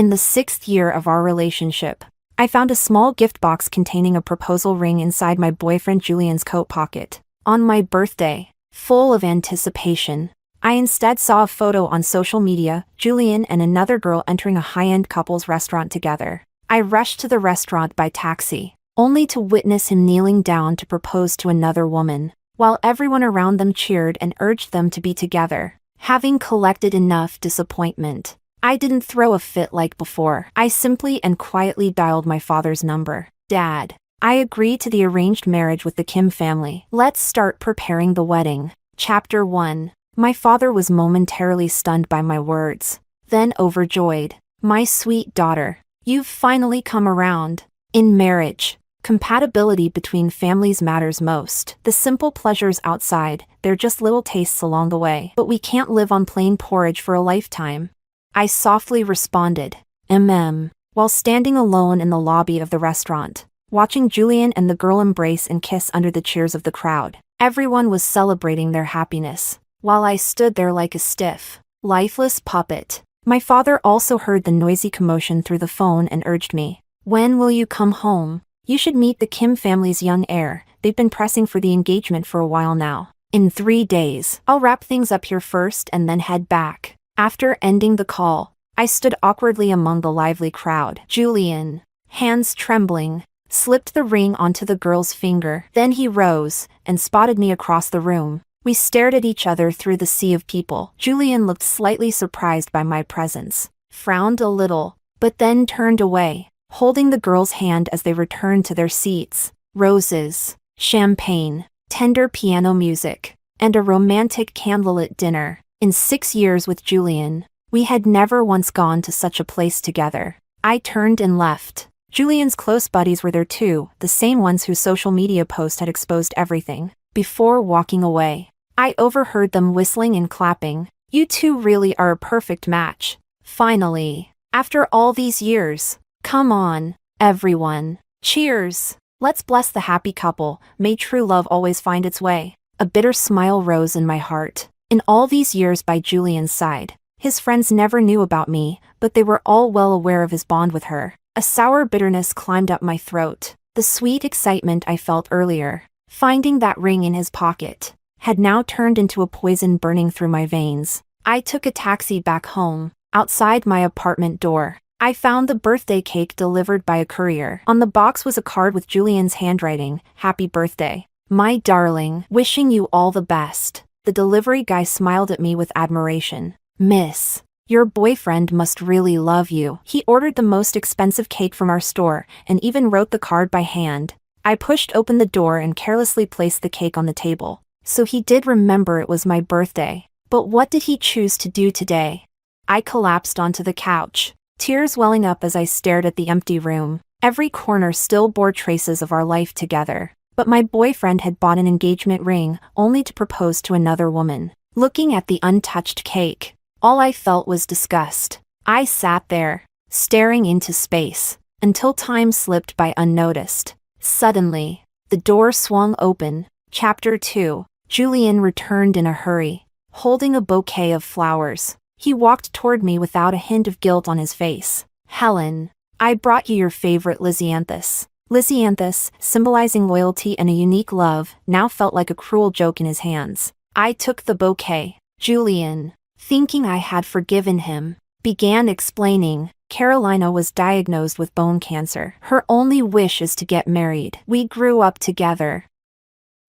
In the 6th year of our relationship, I found a small gift box containing a proposal ring inside my boyfriend Julian's coat pocket. On my birthday, full of anticipation, I instead saw a photo on social media, Julian and another girl entering a high-end couple's restaurant together. I rushed to the restaurant by taxi, only to witness him kneeling down to propose to another woman, while everyone around them cheered and urged them to be together. Having collected enough disappointment, I didn't throw a fit like before. I simply and quietly dialed my father's number. Dad, I agreed to the arranged marriage with the Kim family. Let's start preparing the wedding. Chapter 1. My father was momentarily stunned by my words, then overjoyed. My sweet daughter, you've finally come around. In marriage, compatibility between families matters most. The simple pleasures outside, they're just little tastes along the way. But we can't live on plain porridge for a lifetime. I softly responded, while standing alone in the lobby of the restaurant, watching Julian and the girl embrace and kiss under the cheers of the crowd. Everyone was celebrating their happiness, while I stood there like a stiff, lifeless puppet. My father also heard the noisy commotion through the phone and urged me, "When will you come home? You should meet the Kim family's young heir. They've been pressing for the engagement for a while now." In 3 days, I'll wrap things up here first and then head back. After ending the call, I stood awkwardly among the lively crowd. Julian, hands trembling, slipped the ring onto the girl's finger. Then he rose and spotted me across the room. We stared at each other through the sea of people. Julian looked slightly surprised by my presence, frowned a little, but then turned away, holding the girl's hand as they returned to their seats. Roses, champagne, tender piano music, and a romantic candlelit dinner. In 6 years with Julian, we had never once gone to such a place together. I turned and left. Julian's close buddies were there too, the same ones whose social media post had exposed everything. Before walking away, I overheard them whistling and clapping. You two really are a perfect match. Finally, after all these years. Come on, everyone. Cheers. Let's bless the happy couple. May true love always find its way. A bitter smile rose in my heart. In all these years by Julian's side, his friends never knew about me, but they were all well aware of his bond with her. A sour bitterness climbed up my throat. The sweet excitement I felt earlier, finding that ring in his pocket, had now turned into a poison burning through my veins. I took a taxi back home. Outside my apartment door, I found the birthday cake delivered by a courier. On the box was a card with Julian's handwriting, "Happy birthday, my darling, wishing you all the best." The delivery guy smiled at me with admiration. "Miss, your boyfriend must really love you." He ordered the most expensive cake from our store and even wrote the card by hand. I pushed open the door and carelessly placed the cake on the table. So he did remember it was my birthday. But what did he choose to do today? I collapsed onto the couch, tears welling up as I stared at the empty room. Every corner still bore traces of our life together. But my boyfriend had bought an engagement ring only to propose to another woman. Looking at the untouched cake, all I felt was disgust. I sat there, staring into space, until time slipped by unnoticed. Suddenly, the door swung open. Chapter 2. Julian returned in a hurry, holding a bouquet of flowers. He walked toward me without a hint of guilt on his face. "Helen, I brought you your favorite lisianthus." Lisianthus, symbolizing loyalty and a unique love, now felt like a cruel joke in his hands. I took the bouquet. Julian, thinking I had forgiven him, began explaining. Carolina was diagnosed with bone cancer. Her only wish is to get married. We grew up together.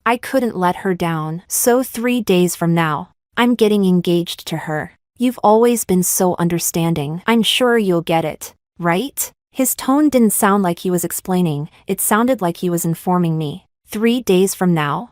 I couldn't let her down. So 3 days from now, I'm getting engaged to her. You've always been so understanding. I'm sure you'll get it, right? His tone didn't sound like he was explaining, it sounded like he was informing me. 3 days from now?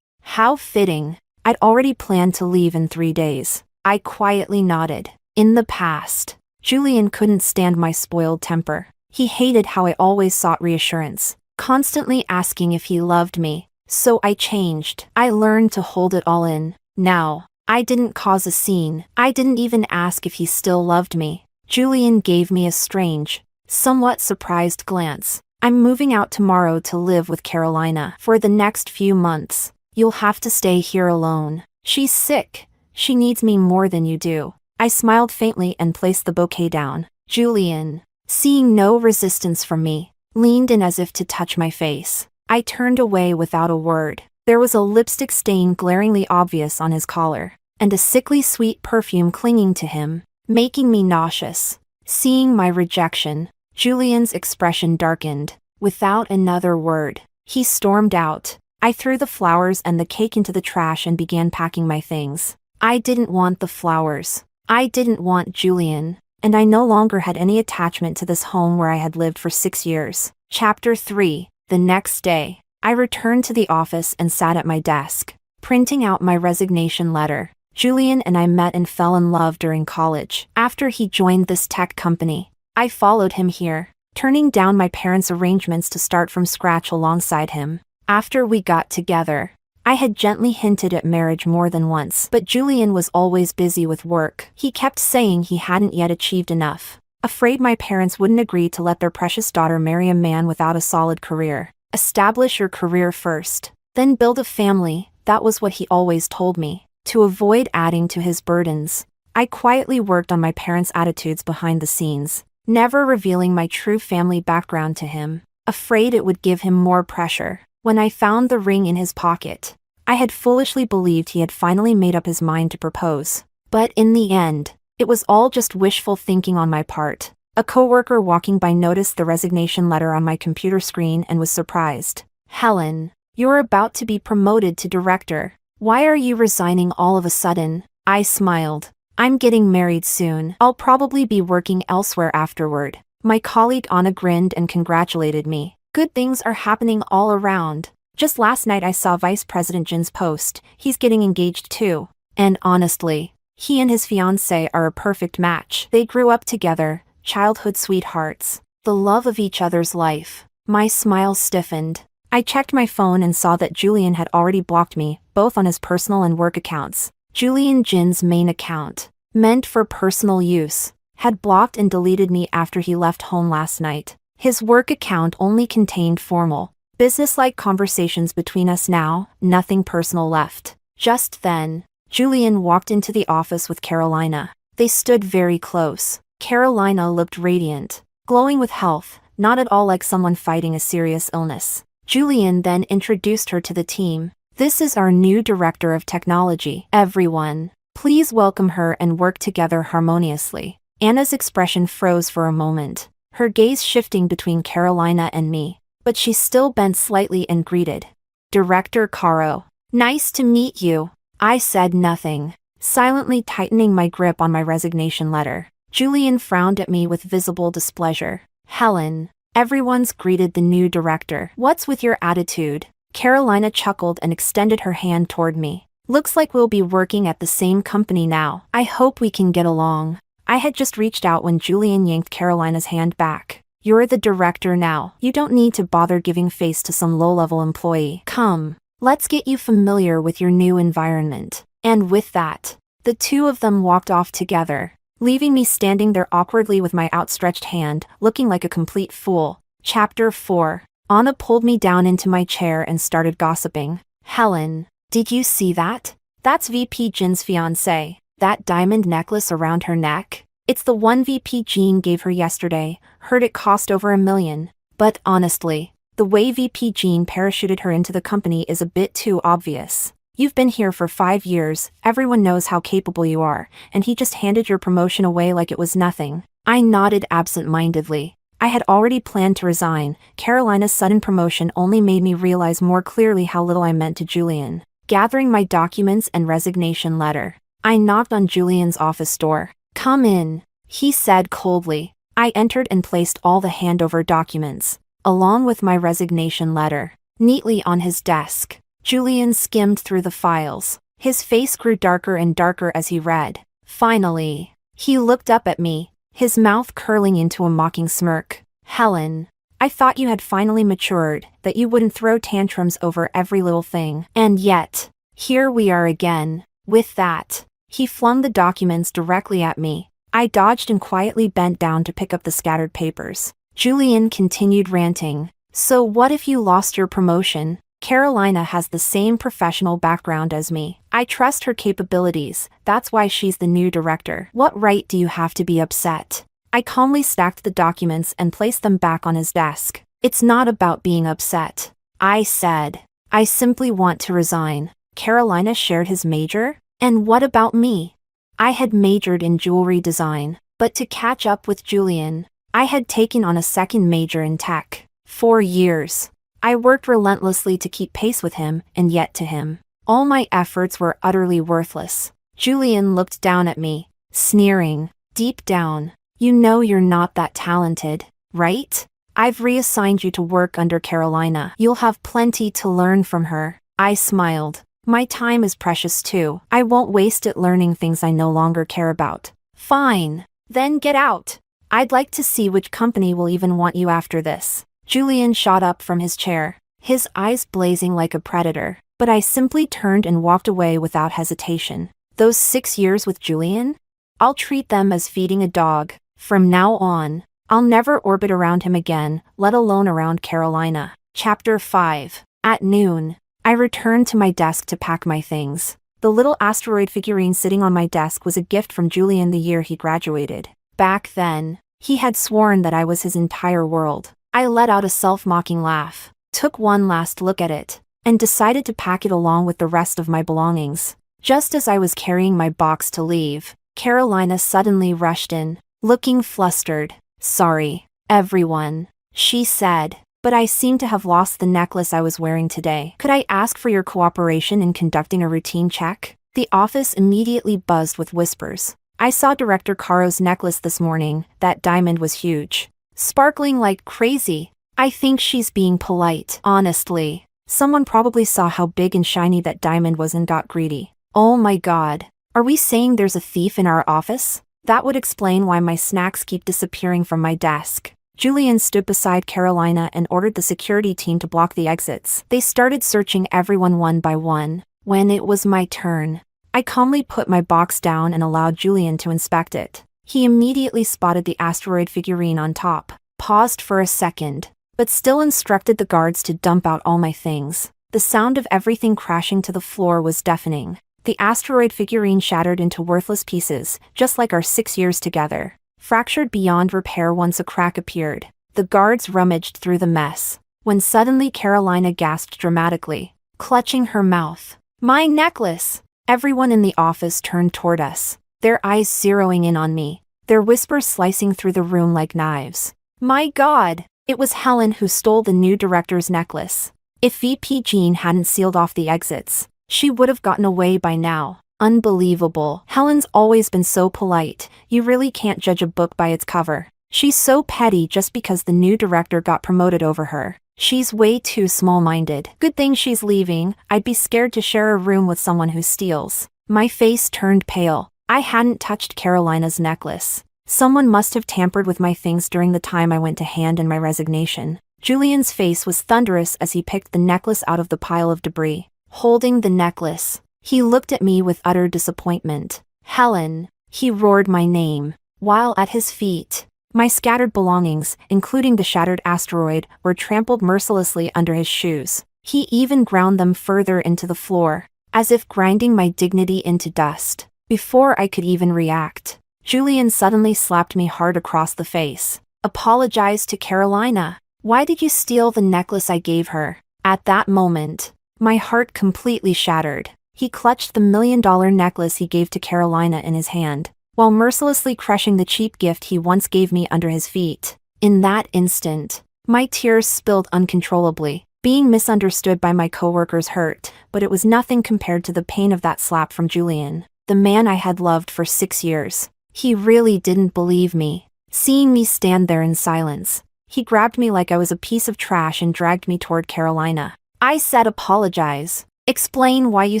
How fitting. I'd already planned to leave in 3 days. I quietly nodded. In the past, Julian couldn't stand my spoiled temper. He hated how I always sought reassurance, constantly asking if he loved me. So I changed. I learned to hold it all in. Now, I didn't cause a scene. I didn't even ask if he still loved me. Julian gave me a strange, somewhat surprised glance. "I'm moving out tomorrow to live with Carolina for the next few months. You'll have to stay here alone. She's sick. She needs me more than you do." I smiled faintly and placed the bouquet down. "Julian, Seeing no resistance from me, leaned in as if to touch my face. I turned away without a word. There was a lipstick stain glaringly obvious on his collar, and a sickly sweet perfume clinging to him, making me nauseous. Seeing my rejection, Julian's expression darkened. Without another word, he stormed out. I threw the flowers and the cake into the trash and began packing my things. I didn't want the flowers. I didn't want Julian. And I no longer had any attachment to this home where I had lived for 6 years. Chapter 3. The next day, I returned to the office and sat at my desk, printing out my resignation letter. Julian and I met and fell in love during college. After he joined this tech company, I followed him here, turning down my parents' arrangements to start from scratch alongside him. After we got together, I had gently hinted at marriage more than once, but Julian was always busy with work. He kept saying he hadn't yet achieved enough, afraid my parents wouldn't agree to let their precious daughter marry a man without a solid career. Establish your career first, then build a family, that was what he always told me. To avoid adding to his burdens, I quietly worked on my parents' attitudes behind the scenes, never revealing my true family background to him, afraid it would give him more pressure. When I found the ring in his pocket, I had foolishly believed he had finally made up his mind to propose. But in the end, it was all just wishful thinking on my part. A coworker walking by noticed the resignation letter on my computer screen and was surprised. "Helen, you're about to be promoted to director. Why are you resigning all of a sudden?" I smiled. "I'm getting married soon. I'll probably be working elsewhere afterward." My colleague Anna grinned and congratulated me. "Good things are happening all around. Just last night I saw Vice President Jin's post. He's getting engaged too. And honestly, he and his fiancée are a perfect match. They grew up together, childhood sweethearts, the love of each other's life." My smile stiffened. I checked my phone and saw that Julian had already blocked me, both on his personal and work accounts. Julian Jin's main account, meant for personal use, had blocked and deleted me after he left home last night. His work account only contained formal, business-like conversations between us now, nothing personal left. Just then, Julian walked into the office with Carolina. They stood very close. Carolina looked radiant, glowing with health, not at all like someone fighting a serious illness. Julian then introduced her to the team. "This is our new director of technology. Everyone, please welcome her and work together harmoniously." Anna's expression froze for a moment, her gaze shifting between Carolina and me, but she still bent slightly and greeted. "Director Caro, nice to meet you." I said nothing, silently tightening my grip on my resignation letter. Julian frowned at me with visible displeasure. "Helen, everyone's greeted the new director. What's with your attitude?" Carolina chuckled and extended her hand toward me. "Looks like we'll be working at the same company now. I hope we can get along." I had just reached out when Julian yanked Carolina's hand back. "You're the director now. You don't need to bother giving face to some low-level employee. Come, let's get you familiar with your new environment." And with that, the two of them walked off together, leaving me standing there awkwardly with my outstretched hand, looking like a complete fool. Chapter 4. Anna pulled me down into my chair and started gossiping. "Helen, did you see that? That's VP Jin's fiancé. That diamond necklace around her neck? It's the one VP Jin gave her yesterday. Heard it cost over $1 million. But honestly, the way VP Jin parachuted her into the company is a bit too obvious. You've been here for 5 years, everyone knows how capable you are, and he just handed your promotion away like it was nothing." I nodded absent-mindedly. I had already planned to resign. Carolina's sudden promotion only made me realize more clearly how little I meant to Julian. Gathering my documents and resignation letter, I knocked on Julian's office door. "Come in," he said coldly. I entered and placed all the handover documents, along with my resignation letter, neatly on his desk. Julian skimmed through the files. His face grew darker and darker as he read. Finally, he looked up at me, his mouth curling into a mocking smirk. "Helen, I thought you had finally matured, that you wouldn't throw tantrums over every little thing. And yet, here we are again." With that, he flung the documents directly at me. I dodged and quietly bent down to pick up the scattered papers. Julian continued ranting. "So what if you lost your promotion? Carolina has the same professional background as me. I trust her capabilities, that's why she's the new director. What right do you have to be upset?" I calmly stacked the documents and placed them back on his desk. It's not about being upset, I said. I simply want to resign. Carolina shared his major? And what about me? I had majored in jewelry design, but to catch up with Julian, I had taken on a second major in tech. 4 years. I worked relentlessly to keep pace with him, and yet to him, all my efforts were utterly worthless. Julian looked down at me, sneering. Deep down, you know you're not that talented, right? I've reassigned you to work under Carolina. You'll have plenty to learn from her. I smiled. My time is precious too. I won't waste it learning things I no longer care about. Fine. Then get out. I'd like to see which company will even want you after this. Julian shot up from his chair, his eyes blazing like a predator, but I simply turned and walked away without hesitation. Those 6 years with Julian? I'll treat them as feeding a dog. From now on, I'll never orbit around him again, let alone around Carolina. Chapter 5. At noon, I returned to my desk to pack my things. The little asteroid figurine sitting on my desk was a gift from Julian the year he graduated. Back then, he had sworn that I was his entire world. I let out a self-mocking laugh, took one last look at it, and decided to pack it along with the rest of my belongings. Just as I was carrying my box to leave, Carolina suddenly rushed in, looking flustered. Sorry, everyone, she said, but I seem to have lost the necklace I was wearing today. Could I ask for your cooperation in conducting a routine check? The office immediately buzzed with whispers. I saw Director Caro's necklace this morning. That diamond was huge, sparkling like crazy. I think she's being polite. Honestly, someone probably saw how big and shiny that diamond was and got greedy. Oh my God. Are we saying there's a thief in our office? That would explain why my snacks keep disappearing from my desk. Julian stood beside Carolina and ordered the security team to block the exits. They started searching everyone one by one. When it was my turn, I calmly put my box down and allowed Julian to inspect it. He immediately spotted the asteroid figurine on top, paused for a second, but still instructed the guards to dump out all my things. The sound of everything crashing to the floor was deafening. The asteroid figurine shattered into worthless pieces, just like our 6 years together. Fractured beyond repair once a crack appeared. The guards rummaged through the mess, when suddenly Carolina gasped dramatically, clutching her mouth. My necklace! Everyone in the office turned toward us, their eyes zeroing in on me, their whispers slicing through the room like knives. My God! It was Helen who stole the new director's necklace. If VP Jean hadn't sealed off the exits, she would have gotten away by now. Unbelievable. Helen's always been so polite. You really can't judge a book by its cover. She's so petty just because the new director got promoted over her. She's way too small-minded. Good thing she's leaving. I'd be scared to share a room with someone who steals. My face turned pale. I hadn't touched Carolina's necklace. Someone must have tampered with my things during the time I went to hand in my resignation. Julian's face was thunderous as he picked the necklace out of the pile of debris. Holding the necklace, he looked at me with utter disappointment. Helen, he roared my name, while at his feet, my scattered belongings, including the shattered asteroid, were trampled mercilessly under his shoes. He even ground them further into the floor, as if grinding my dignity into dust. Before I could even react, Julian suddenly slapped me hard across the face. Apologize to Carolina. Why did you steal the necklace I gave her? At that moment, my heart completely shattered. He clutched the $1 million necklace he gave to Carolina in his hand, while mercilessly crushing the cheap gift he once gave me under his feet. In that instant, my tears spilled uncontrollably. Being misunderstood by my coworkers hurt, but it was nothing compared to the pain of that slap from Julian, the man I had loved for 6 years. He really didn't believe me. Seeing me stand there in silence, he grabbed me like I was a piece of trash and dragged me toward Carolina. I said apologize. Explain why you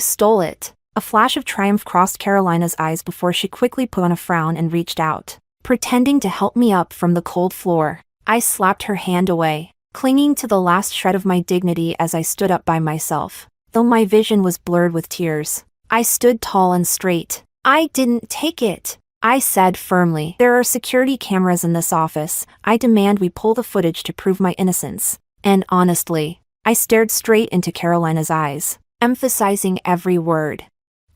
stole it. A flash of triumph crossed Carolina's eyes before she quickly put on a frown and reached out, pretending to help me up from the cold floor. I slapped her hand away, clinging to the last shred of my dignity as I stood up by myself. Though my vision was blurred with tears, I stood tall and straight. I didn't take it, I said firmly. There are security cameras in this office. I demand we pull the footage to prove my innocence. And honestly, I stared straight into Carolina's eyes, emphasizing every word.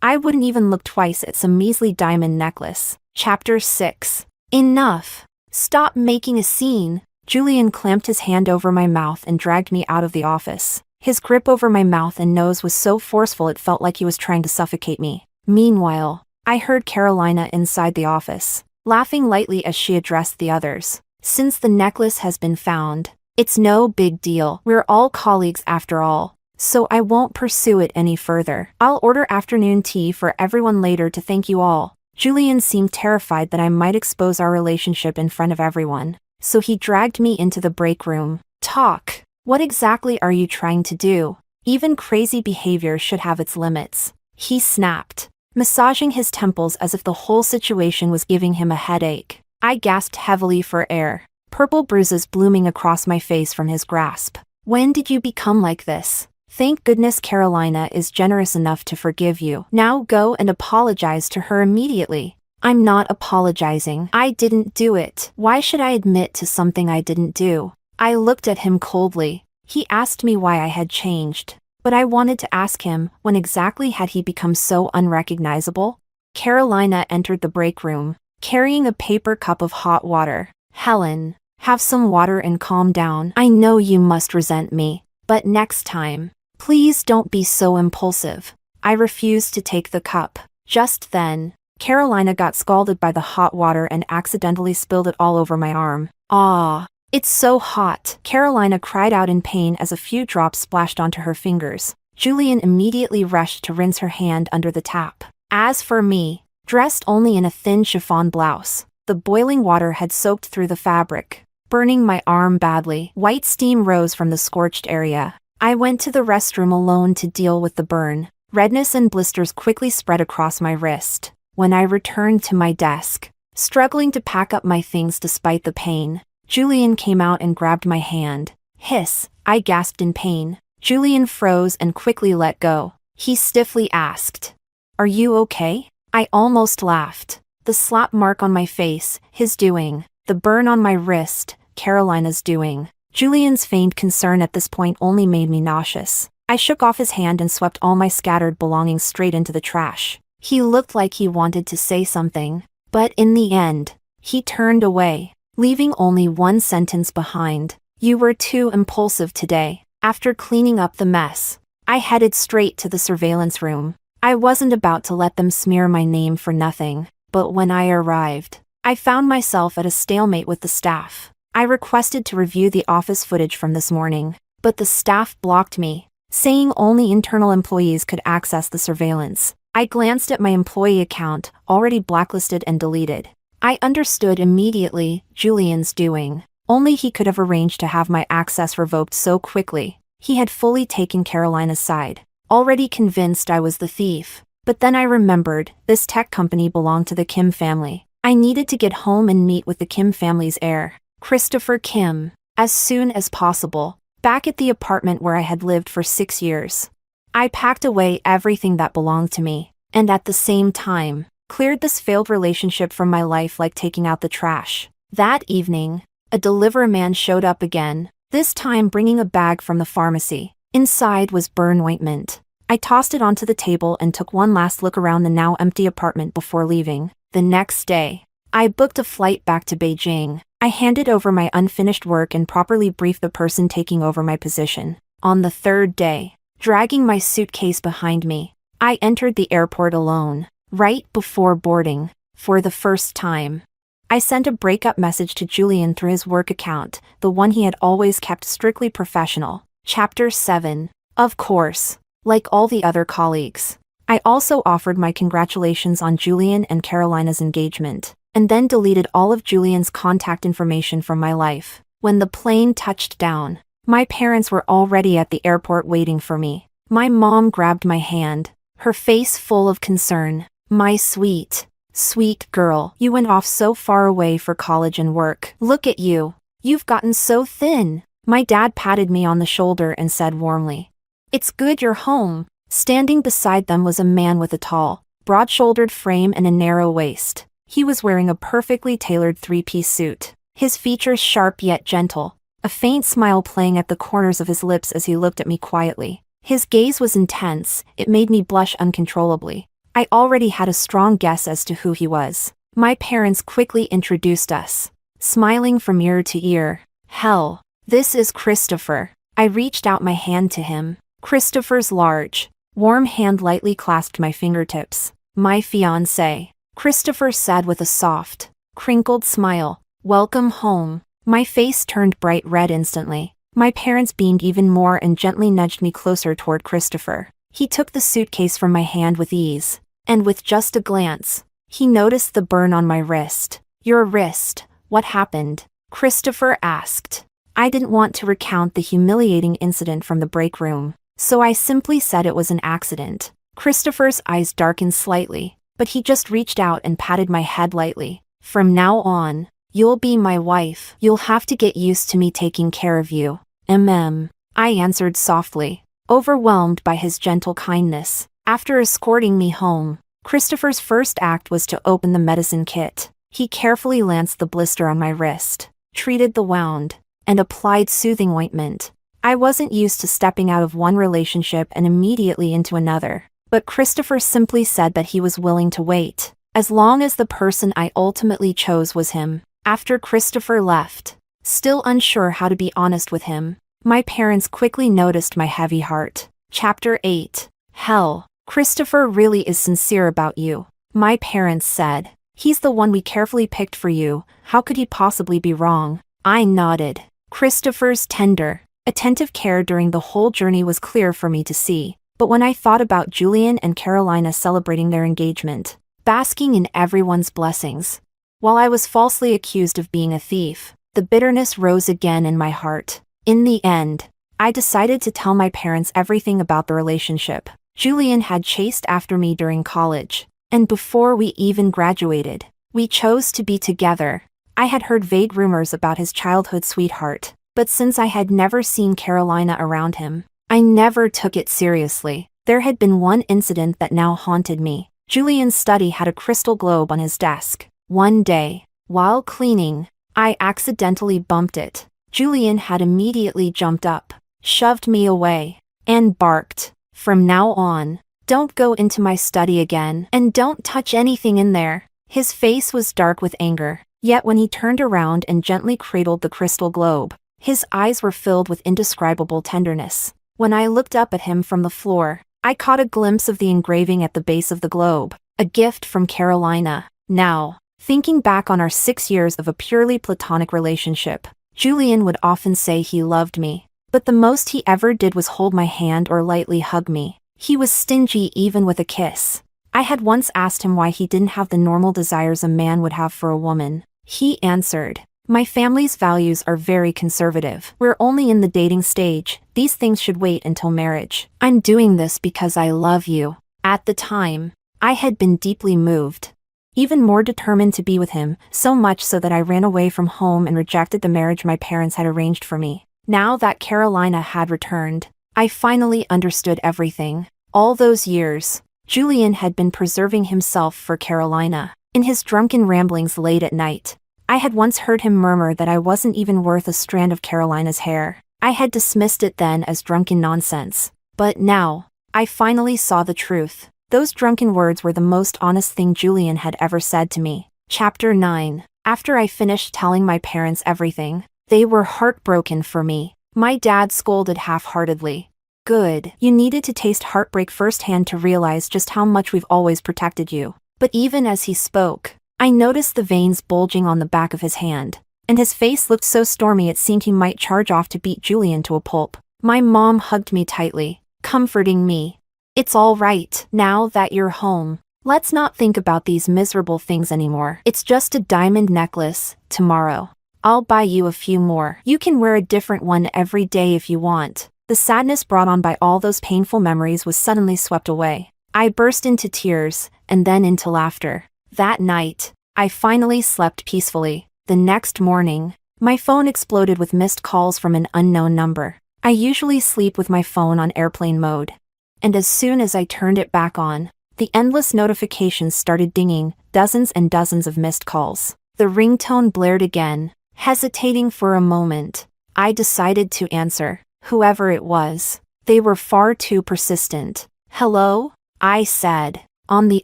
I wouldn't even look twice at some measly diamond necklace. Chapter 6. Enough. Stop making a scene. Julian clamped his hand over my mouth and dragged me out of the office. His grip over my mouth and nose was so forceful it felt like he was trying to suffocate me. Meanwhile, I heard Carolina inside the office, laughing lightly as she addressed the others. Since the necklace has been found, it's no big deal. We're all colleagues after all, so I won't pursue it any further. I'll order afternoon tea for everyone later to thank you all. Julian seemed terrified that I might expose our relationship in front of everyone, so he dragged me into the break room. Talk. What exactly are you trying to do? Even crazy behavior should have its limits. He snapped, massaging his temples as if the whole situation was giving him a headache. I gasped heavily for air, purple bruises blooming across my face from his grasp. When did you become like this? Thank goodness Carolina is generous enough to forgive you. Now go and apologize to her immediately. I'm not apologizing. I didn't do it. Why should I admit to something I didn't do? I looked at him coldly. He asked me why I had changed, but I wanted to ask him, when exactly had he become so unrecognizable? Carolina entered the break room, carrying a paper cup of hot water. Helen, have some water and calm down. I know you must resent me, but next time, please don't be so impulsive. I refused to take the cup. Just then, Carolina got scalded by the hot water and accidentally spilled it all over my arm. Ah, it's so hot. Carolina cried out in pain as a few drops splashed onto her fingers. Julian immediately rushed to rinse her hand under the tap. As for me, dressed only in a thin chiffon blouse, the boiling water had soaked through the fabric, burning my arm badly. White steam rose from the scorched area. I went to the restroom alone to deal with the burn. Redness and blisters quickly spread across my wrist. When I returned to my desk, struggling to pack up my things despite the pain, Julian came out and grabbed my hand. Hiss, I gasped in pain. Julian froze and quickly let go. He stiffly asked, "Are you okay?" I almost laughed. The slap mark on my face, his doing. The burn on my wrist, Carolina's doing. Julian's feigned concern at this point only made me nauseous. I shook off his hand and swept all my scattered belongings straight into the trash. He looked like he wanted to say something, but in the end, he turned away, leaving only one sentence behind. You were too impulsive today. After cleaning up the mess, I headed straight to the surveillance room. I wasn't about to let them smear my name for nothing, but when I arrived, I found myself at a stalemate with the staff. I requested to review the office footage from this morning, but the staff blocked me, saying only internal employees could access the surveillance. I glanced at my employee account, already blacklisted and deleted. I understood immediately, Julian's doing. Only he could have arranged to have my access revoked so quickly. He had fully taken Carolina's side, already convinced I was the thief. But then I remembered, this tech company belonged to the Kim family. I needed to get home and meet with the Kim family's heir, Christopher Kim, as soon as possible, back at the apartment where I had lived for 6 years. I packed away everything that belonged to me, and at the same time, cleared this failed relationship from my life like taking out the trash. That evening, a delivery man showed up again, this time bringing a bag from the pharmacy. Inside was burn ointment. I tossed it onto the table and took one last look around the now empty apartment before leaving. The next day, I booked a flight back to Beijing. I handed over my unfinished work and properly briefed the person taking over my position. On the third day, dragging my suitcase behind me, I entered the airport alone. Right before boarding, for the first time, I sent a breakup message to Julian through his work account, the one he had always kept strictly professional. Chapter 7. Of course, like all the other colleagues, I also offered my congratulations on Julian and Carolina's engagement, and then deleted all of Julian's contact information from my life. When the plane touched down, my parents were already at the airport waiting for me. My mom grabbed my hand, her face full of concern. My sweet, sweet girl, you went off so far away for college and work. Look at you. You've gotten so thin. My dad patted me on the shoulder and said warmly, "It's good you're home." Standing beside them was a man with a tall, broad-shouldered frame and a narrow waist. He was wearing a perfectly tailored three-piece suit, his features sharp yet gentle, a faint smile playing at the corners of his lips as he looked at me quietly. His gaze was intense, it made me blush uncontrollably. I already had a strong guess as to who he was. My parents quickly introduced us. smiling from ear to ear. Hell, this is Christopher. I reached out my hand to him. Christopher's large, warm hand lightly clasped my fingertips. My fiancé, Christopher said with a soft, crinkled smile. Welcome home. My face turned bright red instantly. My parents beamed even more and gently nudged me closer toward Christopher. He took the suitcase from my hand with ease, and with just a glance, he noticed the burn on my wrist. Your wrist, what happened? Christopher asked. I didn't want to recount the humiliating incident from the break room, so I simply said it was an accident. Christopher's eyes darkened slightly, but he just reached out and patted my head lightly. From now on, you'll be my wife. You'll have to get used to me taking care of you. I answered softly, overwhelmed by his gentle kindness. After escorting me home, Christopher's first act was to open the medicine kit. He carefully lanced the blister on my wrist, treated the wound, and applied soothing ointment. I wasn't used to stepping out of one relationship and immediately into another, but Christopher simply said that he was willing to wait, as long as the person I ultimately chose was him. After Christopher left, still unsure how to be honest with him, my parents quickly noticed my heavy heart. Chapter 8. Hell, Christopher really is sincere about you, my parents said. He's the one we carefully picked for you. How could he possibly be wrong? I nodded. Christopher's tender, attentive care during the whole journey was clear for me to see, but when I thought about Julian and Carolina celebrating their engagement, basking in everyone's blessings, while I was falsely accused of being a thief, the bitterness rose again in my heart. In the end, I decided to tell my parents everything about the relationship. Julian had chased after me during college, and before we even graduated, we chose to be together. I had heard vague rumors about his childhood sweetheart, but since I had never seen Carolina around him, I never took it seriously. There had been one incident that now haunted me. Julian's study had a crystal globe on his desk. One day, while cleaning, I accidentally bumped it. Julian had immediately jumped up, shoved me away, and barked, "From now on, don't go into my study again, and don't touch anything in there." His face was dark with anger, yet when he turned around and gently cradled the crystal globe, his eyes were filled with indescribable tenderness. When I looked up at him from the floor, I caught a glimpse of the engraving at the base of the globe, a gift from Carolina. Now, thinking back on our 6 years of a purely platonic relationship, Julian would often say he loved me, but the most he ever did was hold my hand or lightly hug me. He was stingy even with a kiss. I had once asked him why he didn't have the normal desires a man would have for a woman. He answered, "My family's values are very conservative. We're only in the dating stage. These things should wait until marriage. I'm doing this because I love you." At the time, I had been deeply moved, even more determined to be with him, so much so that I ran away from home and rejected the marriage my parents had arranged for me. Now that Carolina had returned, I finally understood everything. All those years, Julian had been preserving himself for Carolina. In his drunken ramblings late at night, I had once heard him murmur that I wasn't even worth a strand of Carolina's hair. I had dismissed it then as drunken nonsense. But now, I finally saw the truth. Those drunken words were the most honest thing Julian had ever said to me. Chapter 9. After I finished telling my parents everything, they were heartbroken for me. My dad scolded half-heartedly. "Good. You needed to taste heartbreak firsthand to realize just how much we've always protected you." But even as he spoke, I noticed the veins bulging on the back of his hand, and his face looked so stormy it seemed he might charge off to beat Julian to a pulp. My mom hugged me tightly, comforting me. "It's all right. Now that you're home, let's not think about these miserable things anymore. It's just a diamond necklace. Tomorrow, I'll buy you a few more. You can wear a different one every day if you want." The sadness brought on by all those painful memories was suddenly swept away. I burst into tears, and then into laughter. That night, I finally slept peacefully. The next morning, my phone exploded with missed calls from an unknown number. I usually sleep with my phone on airplane mode, and as soon as I turned it back on, the endless notifications started dinging, dozens and dozens of missed calls. The ringtone blared again. Hesitating for a moment, I decided to answer. Whoever it was, they were far too persistent. "Hello?" I said. On the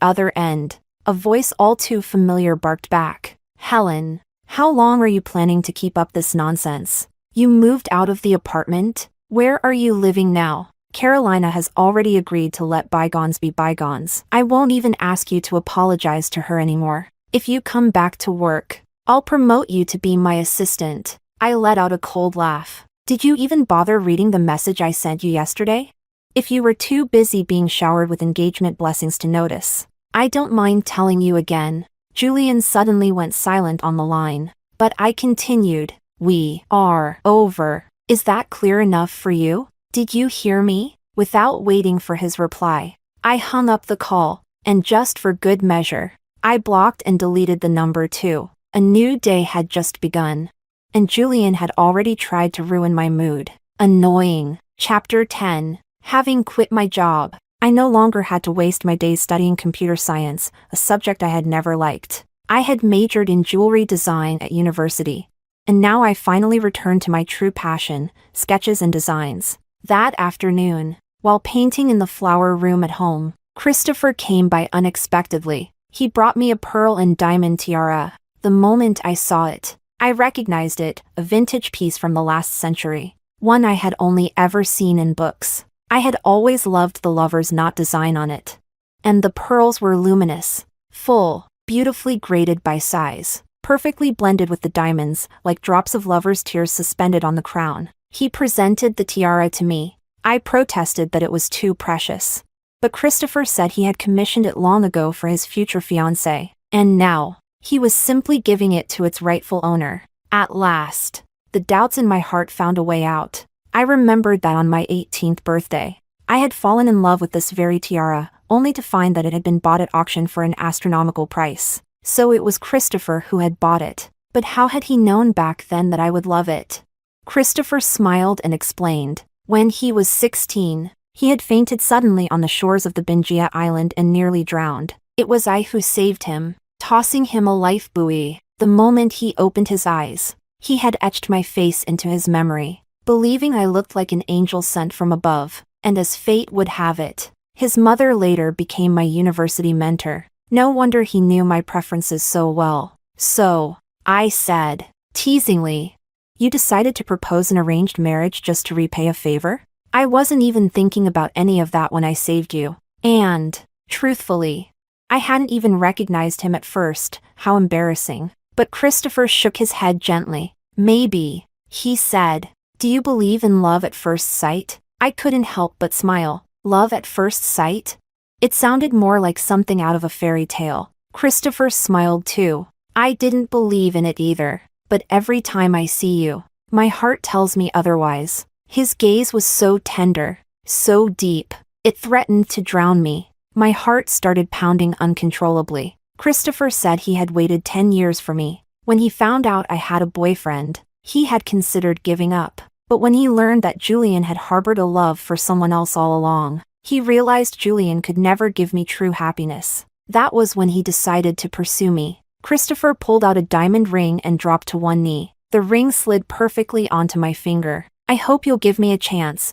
other end, a voice all too familiar barked back. "Helen, How long are you planning to keep up this nonsense? You moved out of the apartment? Where are you living now? Carolina has already agreed to let bygones be bygones. I won't even ask you to apologize to her anymore. If you come back to work, I'll promote you to be my assistant. I let out a cold laugh. Did you even bother reading the message I sent you yesterday? If you were too busy being showered with engagement blessings to notice, I don't mind telling you again. Julian suddenly went silent on the line, but I continued. We are over. Is that clear enough for you? Did you hear me? Without waiting for his reply, I hung up the call, and just for good measure, I blocked and deleted the number too. A new day had just begun, and Julian had already tried to ruin my mood. Annoying. Chapter 10. Having quit my job, I no longer had to waste my days studying computer science, a subject I had never liked. I had majored in jewelry design at university, and now I finally returned to my true passion, sketches and designs. That afternoon, while painting in the flower room at home, Christopher came by unexpectedly. He brought me a pearl and diamond tiara. The moment I saw it, I recognized it, a vintage piece from the last century, one I had only ever seen in books. I had always loved the lover's knot design on it. And the pearls were luminous, full, beautifully graded by size, perfectly blended with the diamonds, like drops of lover's tears suspended on the crown. He presented the tiara to me. I protested that it was too precious. But Christopher said he had commissioned it long ago for his future fiancée, and now, he was simply giving it to its rightful owner. At last, the doubts in my heart found a way out. I remembered that on my 18th birthday, I had fallen in love with this very tiara, only to find that it had been bought at auction for an astronomical price. So it was Christopher who had bought it. But how had he known back then that I would love it? Christopher smiled and explained. When he was 16, he had fainted suddenly on the shores of the Binjia Island and nearly drowned. It was I who saved him, tossing him a life buoy. The moment he opened his eyes, he had etched my face into his memory, believing I looked like an angel sent from above. And as fate would have it, his mother later became my university mentor. No wonder he knew my preferences so well. So, I said, teasingly, you decided to propose an arranged marriage just to repay a favor? I wasn't even thinking about any of that when I saved you. And, truthfully, I hadn't even recognized him at first. How embarrassing. But Christopher shook his head gently. Maybe, he said. Do you believe in love at first sight? I couldn't help but smile. Love at first sight? It sounded more like something out of a fairy tale. Christopher smiled too. I didn't believe in it either. But every time I see you, my heart tells me otherwise. His gaze was so tender, so deep, it threatened to drown me. My heart started pounding uncontrollably. Christopher said he had waited 10 years for me. When he found out I had a boyfriend, he had considered giving up. But when he learned that Julian had harbored a love for someone else all along, he realized Julian could never give me true happiness. That was when he decided to pursue me. Christopher pulled out a diamond ring and dropped to one knee. The ring slid perfectly onto my finger. I hope you'll give me a chance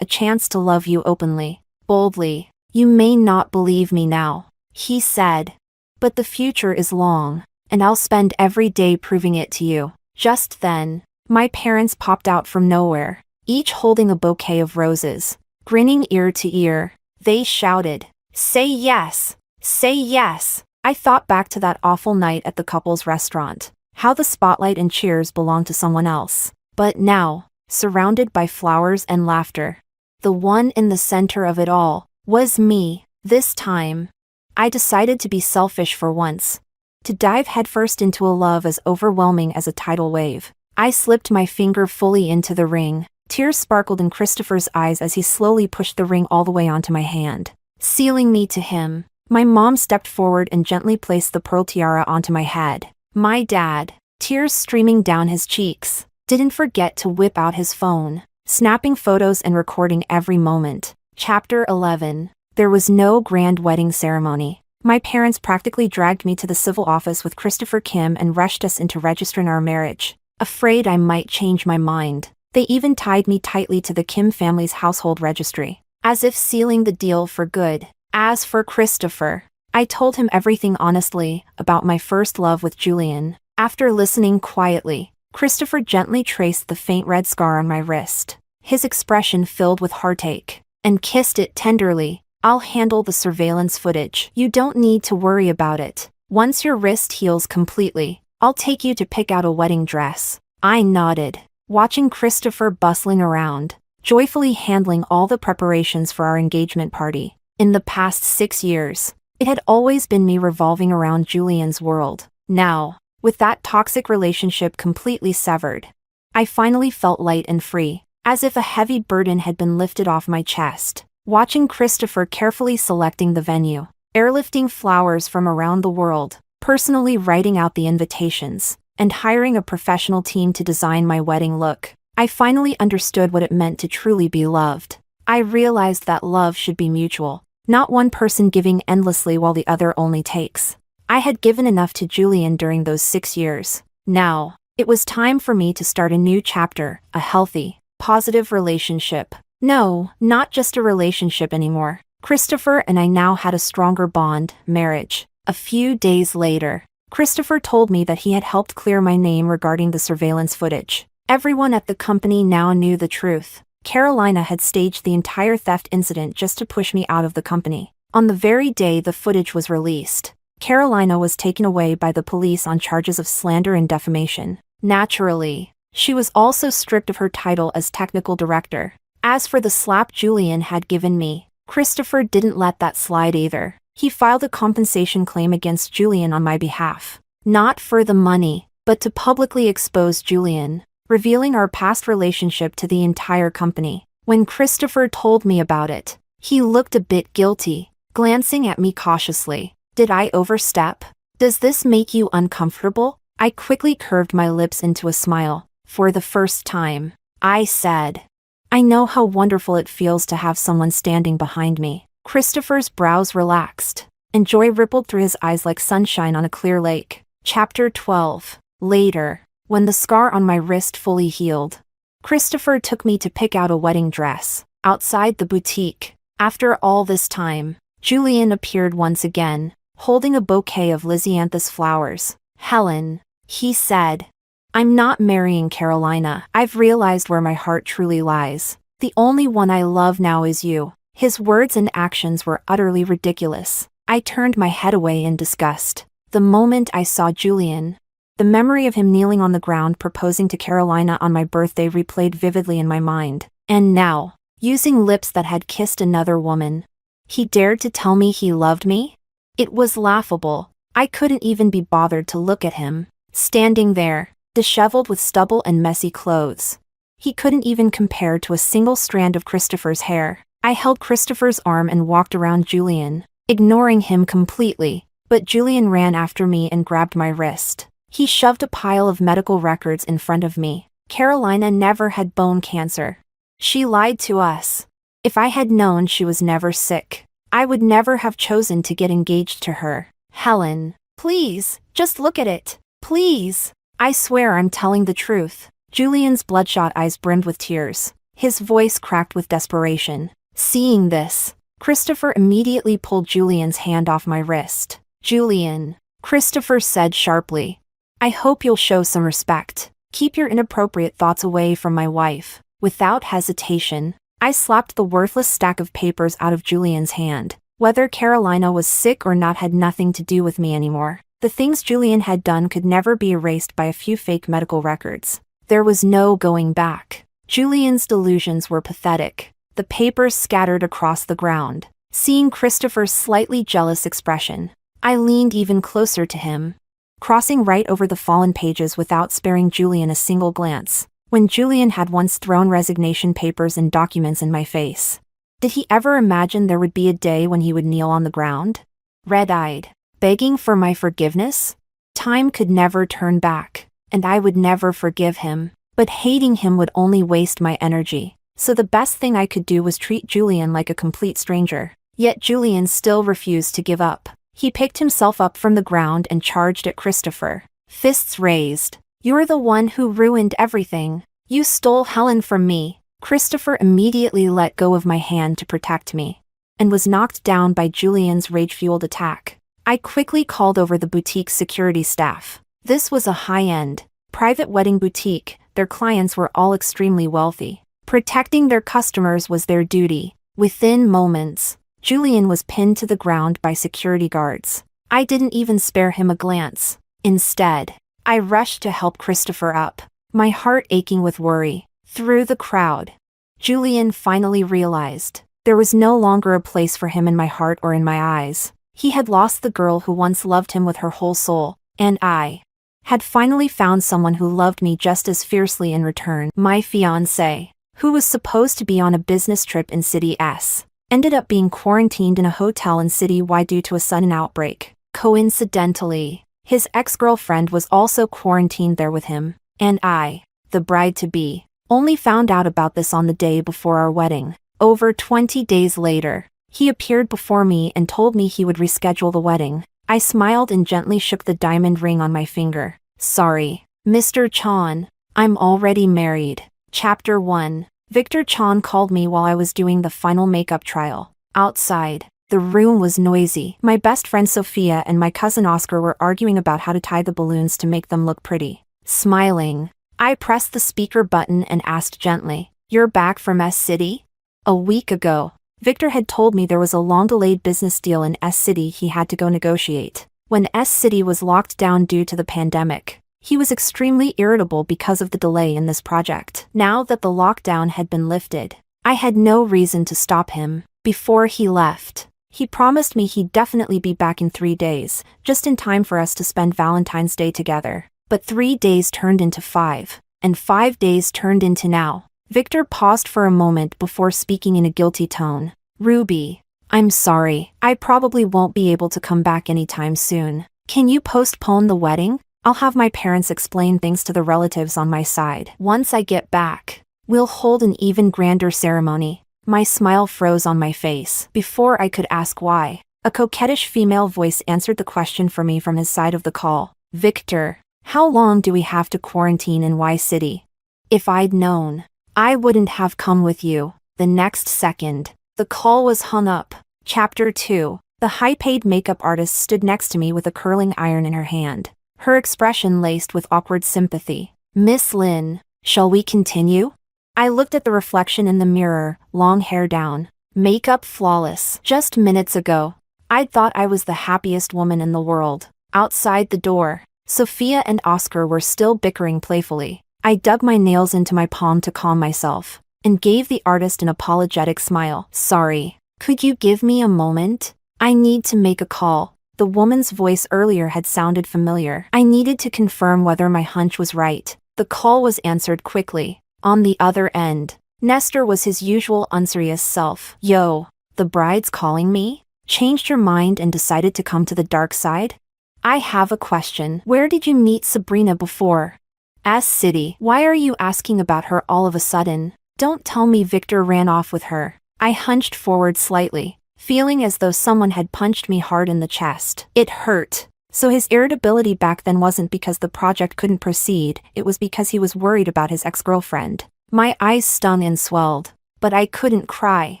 to love you openly, boldly. You may not believe me now, he said. But the future is long, and I'll spend every day proving it to you. Just then, my parents popped out from nowhere, each holding a bouquet of roses. Grinning ear to ear, they shouted, "Say yes! Say yes!" I thought back to that awful night at the couple's restaurant, how the spotlight and cheers belonged to someone else. But now, surrounded by flowers and laughter, the one in the center of it all was me. This time, I decided to be selfish for once, to dive headfirst into a love as overwhelming as a tidal wave. I slipped my finger fully into the ring. Tears sparkled in Christopher's eyes as he slowly pushed the ring all the way onto my hand, sealing me to him. My mom stepped forward and gently placed the pearl tiara onto my head. My dad, tears streaming down his cheeks, didn't forget to whip out his phone, snapping photos and recording every moment. Chapter 11. There was no grand wedding ceremony. My parents practically dragged me to the civil office with Christopher Kim and rushed us into registering our marriage, afraid I might change my mind. They even tied me tightly to the Kim family's household registry, as if sealing the deal for good. As for Christopher, I told him everything honestly about my first love with Julian. After listening quietly, Christopher gently traced the faint red scar on my wrist, his expression filled with heartache, and kissed it tenderly. "I'll handle the surveillance footage. You don't need to worry about it. Once your wrist heals completely, I'll take you to pick out a wedding dress." I nodded, watching Christopher bustling around, joyfully handling all the preparations for our engagement party. In the past 6 years, it had always been me revolving around Julian's world. Now, with that toxic relationship completely severed, I finally felt light and free, as if a heavy burden had been lifted off my chest. Watching Christopher carefully selecting the venue, airlifting flowers from around the world, personally writing out the invitations, and hiring a professional team to design my wedding look, I finally understood what it meant to truly be loved. I realized that love should be mutual, not one person giving endlessly while the other only takes. I had given enough to Julian during those 6 years. Now, it was time for me to start a new chapter, a healthy, positive relationship. No, not just a relationship anymore. Christopher and I now had a stronger bond, marriage. A few days later, Christopher told me that he had helped clear my name regarding the surveillance footage. Everyone at the company now knew the truth. Carolina had staged the entire theft incident just to push me out of the company. On the very day the footage was released, Carolina was taken away by the police on charges of slander and defamation. Naturally, she was also stripped of her title as technical director. As for the slap Julian had given me, Christopher didn't let that slide either. He filed a compensation claim against Julian on my behalf. Not for the money, but to publicly expose Julian, revealing our past relationship to the entire company. When Christopher told me about it, he looked a bit guilty, glancing at me cautiously. Did I overstep? Does this make you uncomfortable? I quickly curved my lips into a smile. For the first time, I said, "I know how wonderful it feels to have someone standing behind me." Christopher's brows relaxed, and joy rippled through his eyes like sunshine on a clear lake. Chapter 12. Later, when the scar on my wrist fully healed, Christopher took me to pick out a wedding dress. Outside the boutique, after all this time, Julian appeared once again, holding a bouquet of lisianthus flowers. "Helen," he said, "I'm not marrying Carolina. I've realized where my heart truly lies. The only one I love now is you." His words and actions were utterly ridiculous. I turned my head away in disgust. The moment I saw Julian, the memory of him kneeling on the ground proposing to Carolina on my birthday replayed vividly in my mind. And now, using lips that had kissed another woman, he dared to tell me he loved me? It was laughable. I couldn't even be bothered to look at him, standing there, disheveled with stubble and messy clothes. He couldn't even compare to a single strand of Christopher's hair. I held Christopher's arm and walked around Julian, ignoring him completely, but Julian ran after me and grabbed my wrist. He shoved a pile of medical records in front of me. Carolina never had bone cancer. She lied to us. If I had known she was never sick, I would never have chosen to get engaged to her. "Helen, please, just look at it. Please. I swear I'm telling the truth." Julian's bloodshot eyes brimmed with tears, his voice cracked with desperation. Seeing this, Christopher immediately pulled Julian's hand off my wrist. "Julian," Christopher said sharply, "I hope you'll show some respect. Keep your inappropriate thoughts away from my wife." Without hesitation, I slapped the worthless stack of papers out of Julian's hand. Whether Carolina was sick or not had nothing to do with me anymore. The things Julian had done could never be erased by a few fake medical records. There was no going back. Julian's delusions were pathetic. The papers scattered across the ground. Seeing Christopher's slightly jealous expression, I leaned even closer to him, crossing right over the fallen pages without sparing Julian a single glance. When Julian had once thrown resignation papers and documents in my face, did he ever imagine there would be a day when he would kneel on the ground, red-eyed, begging for my forgiveness? Time could never turn back, and I would never forgive him. But hating him would only waste my energy. So the best thing I could do was treat Julian like a complete stranger. Yet Julian still refused to give up. He picked himself up from the ground and charged at Christopher, fists raised. "You're the one who ruined everything. You stole Helen from me." Christopher immediately let go of my hand to protect me, and was knocked down by Julian's rage-fueled attack. I quickly called over the boutique security staff. This was a high-end, private wedding boutique. Their clients were all extremely wealthy. Protecting their customers was their duty. Within moments, Julian was pinned to the ground by security guards. I didn't even spare him a glance. Instead, I rushed to help Christopher up, my heart aching with worry. Through the crowd, Julian finally realized there was no longer a place for him in my heart or in my eyes. He had lost the girl who once loved him with her whole soul, and I had finally found someone who loved me just as fiercely in return. My fiancé, who was supposed to be on a business trip in City S, ended up being quarantined in a hotel in City Y due to a sudden outbreak. Coincidentally, his ex-girlfriend was also quarantined there with him, and I, the bride-to-be, only found out about this on the day before our wedding. Over 20 days later, he appeared before me and told me he would reschedule the wedding. I smiled and gently shook the diamond ring on my finger. Sorry, Mr. Chan, I'm already married. Chapter 1. Victor Chan called me while I was doing the final makeup trial. Outside, the room was noisy. My best friend Sophia and my cousin Oscar were arguing about how to tie the balloons to make them look pretty. Smiling, I pressed the speaker button and asked gently, "You're back from S City?" A week ago, Victor had told me there was a long-delayed business deal in S City he had to go negotiate. When S City was locked down due to the pandemic, he was extremely irritable because of the delay in this project. Now that the lockdown had been lifted, I had no reason to stop him. Before he left, he promised me he'd definitely be back in 3 days, just in time for us to spend Valentine's Day together. But 3 days turned into 5, and 5 days turned into now. Victor paused for a moment before speaking in a guilty tone. "Ruby, I'm sorry. I probably won't be able to come back anytime soon. Can you postpone the wedding? I'll have my parents explain things to the relatives on my side. Once I get back, we'll hold an even grander ceremony." My smile froze on my face. Before I could ask why, a coquettish female voice answered the question for me from his side of the call. "Victor, how long do we have to quarantine in Y City? If I'd known, I wouldn't have come with you." The next second, the call was hung up. Chapter 2. The high-paid makeup artist stood next to me with a curling iron in her hand, her expression laced with awkward sympathy. "Miss Lin, shall we continue?" I looked at the reflection in the mirror, long hair down, makeup flawless. Just minutes ago, I'd thought I was the happiest woman in the world. Outside the door, Sophia and Oscar were still bickering playfully. I dug my nails into my palm to calm myself, and gave the artist an apologetic smile. "Sorry, could you give me a moment? I need to make a call." The woman's voice earlier had sounded familiar. I needed to confirm whether my hunch was right. The call was answered quickly. On the other end, Nestor was his usual unserious self. "Yo, the bride's calling me? Changed your mind and decided to come to the dark side? I have a question. Where did you meet Sabrina before?" "S City." "Why are you asking about her all of a sudden? Don't tell me Victor ran off with her." I hunched forward slightly, feeling as though someone had punched me hard in the chest. It hurt. So his irritability back then wasn't because the project couldn't proceed, it was because he was worried about his ex-girlfriend. My eyes stung and swelled, but I couldn't cry.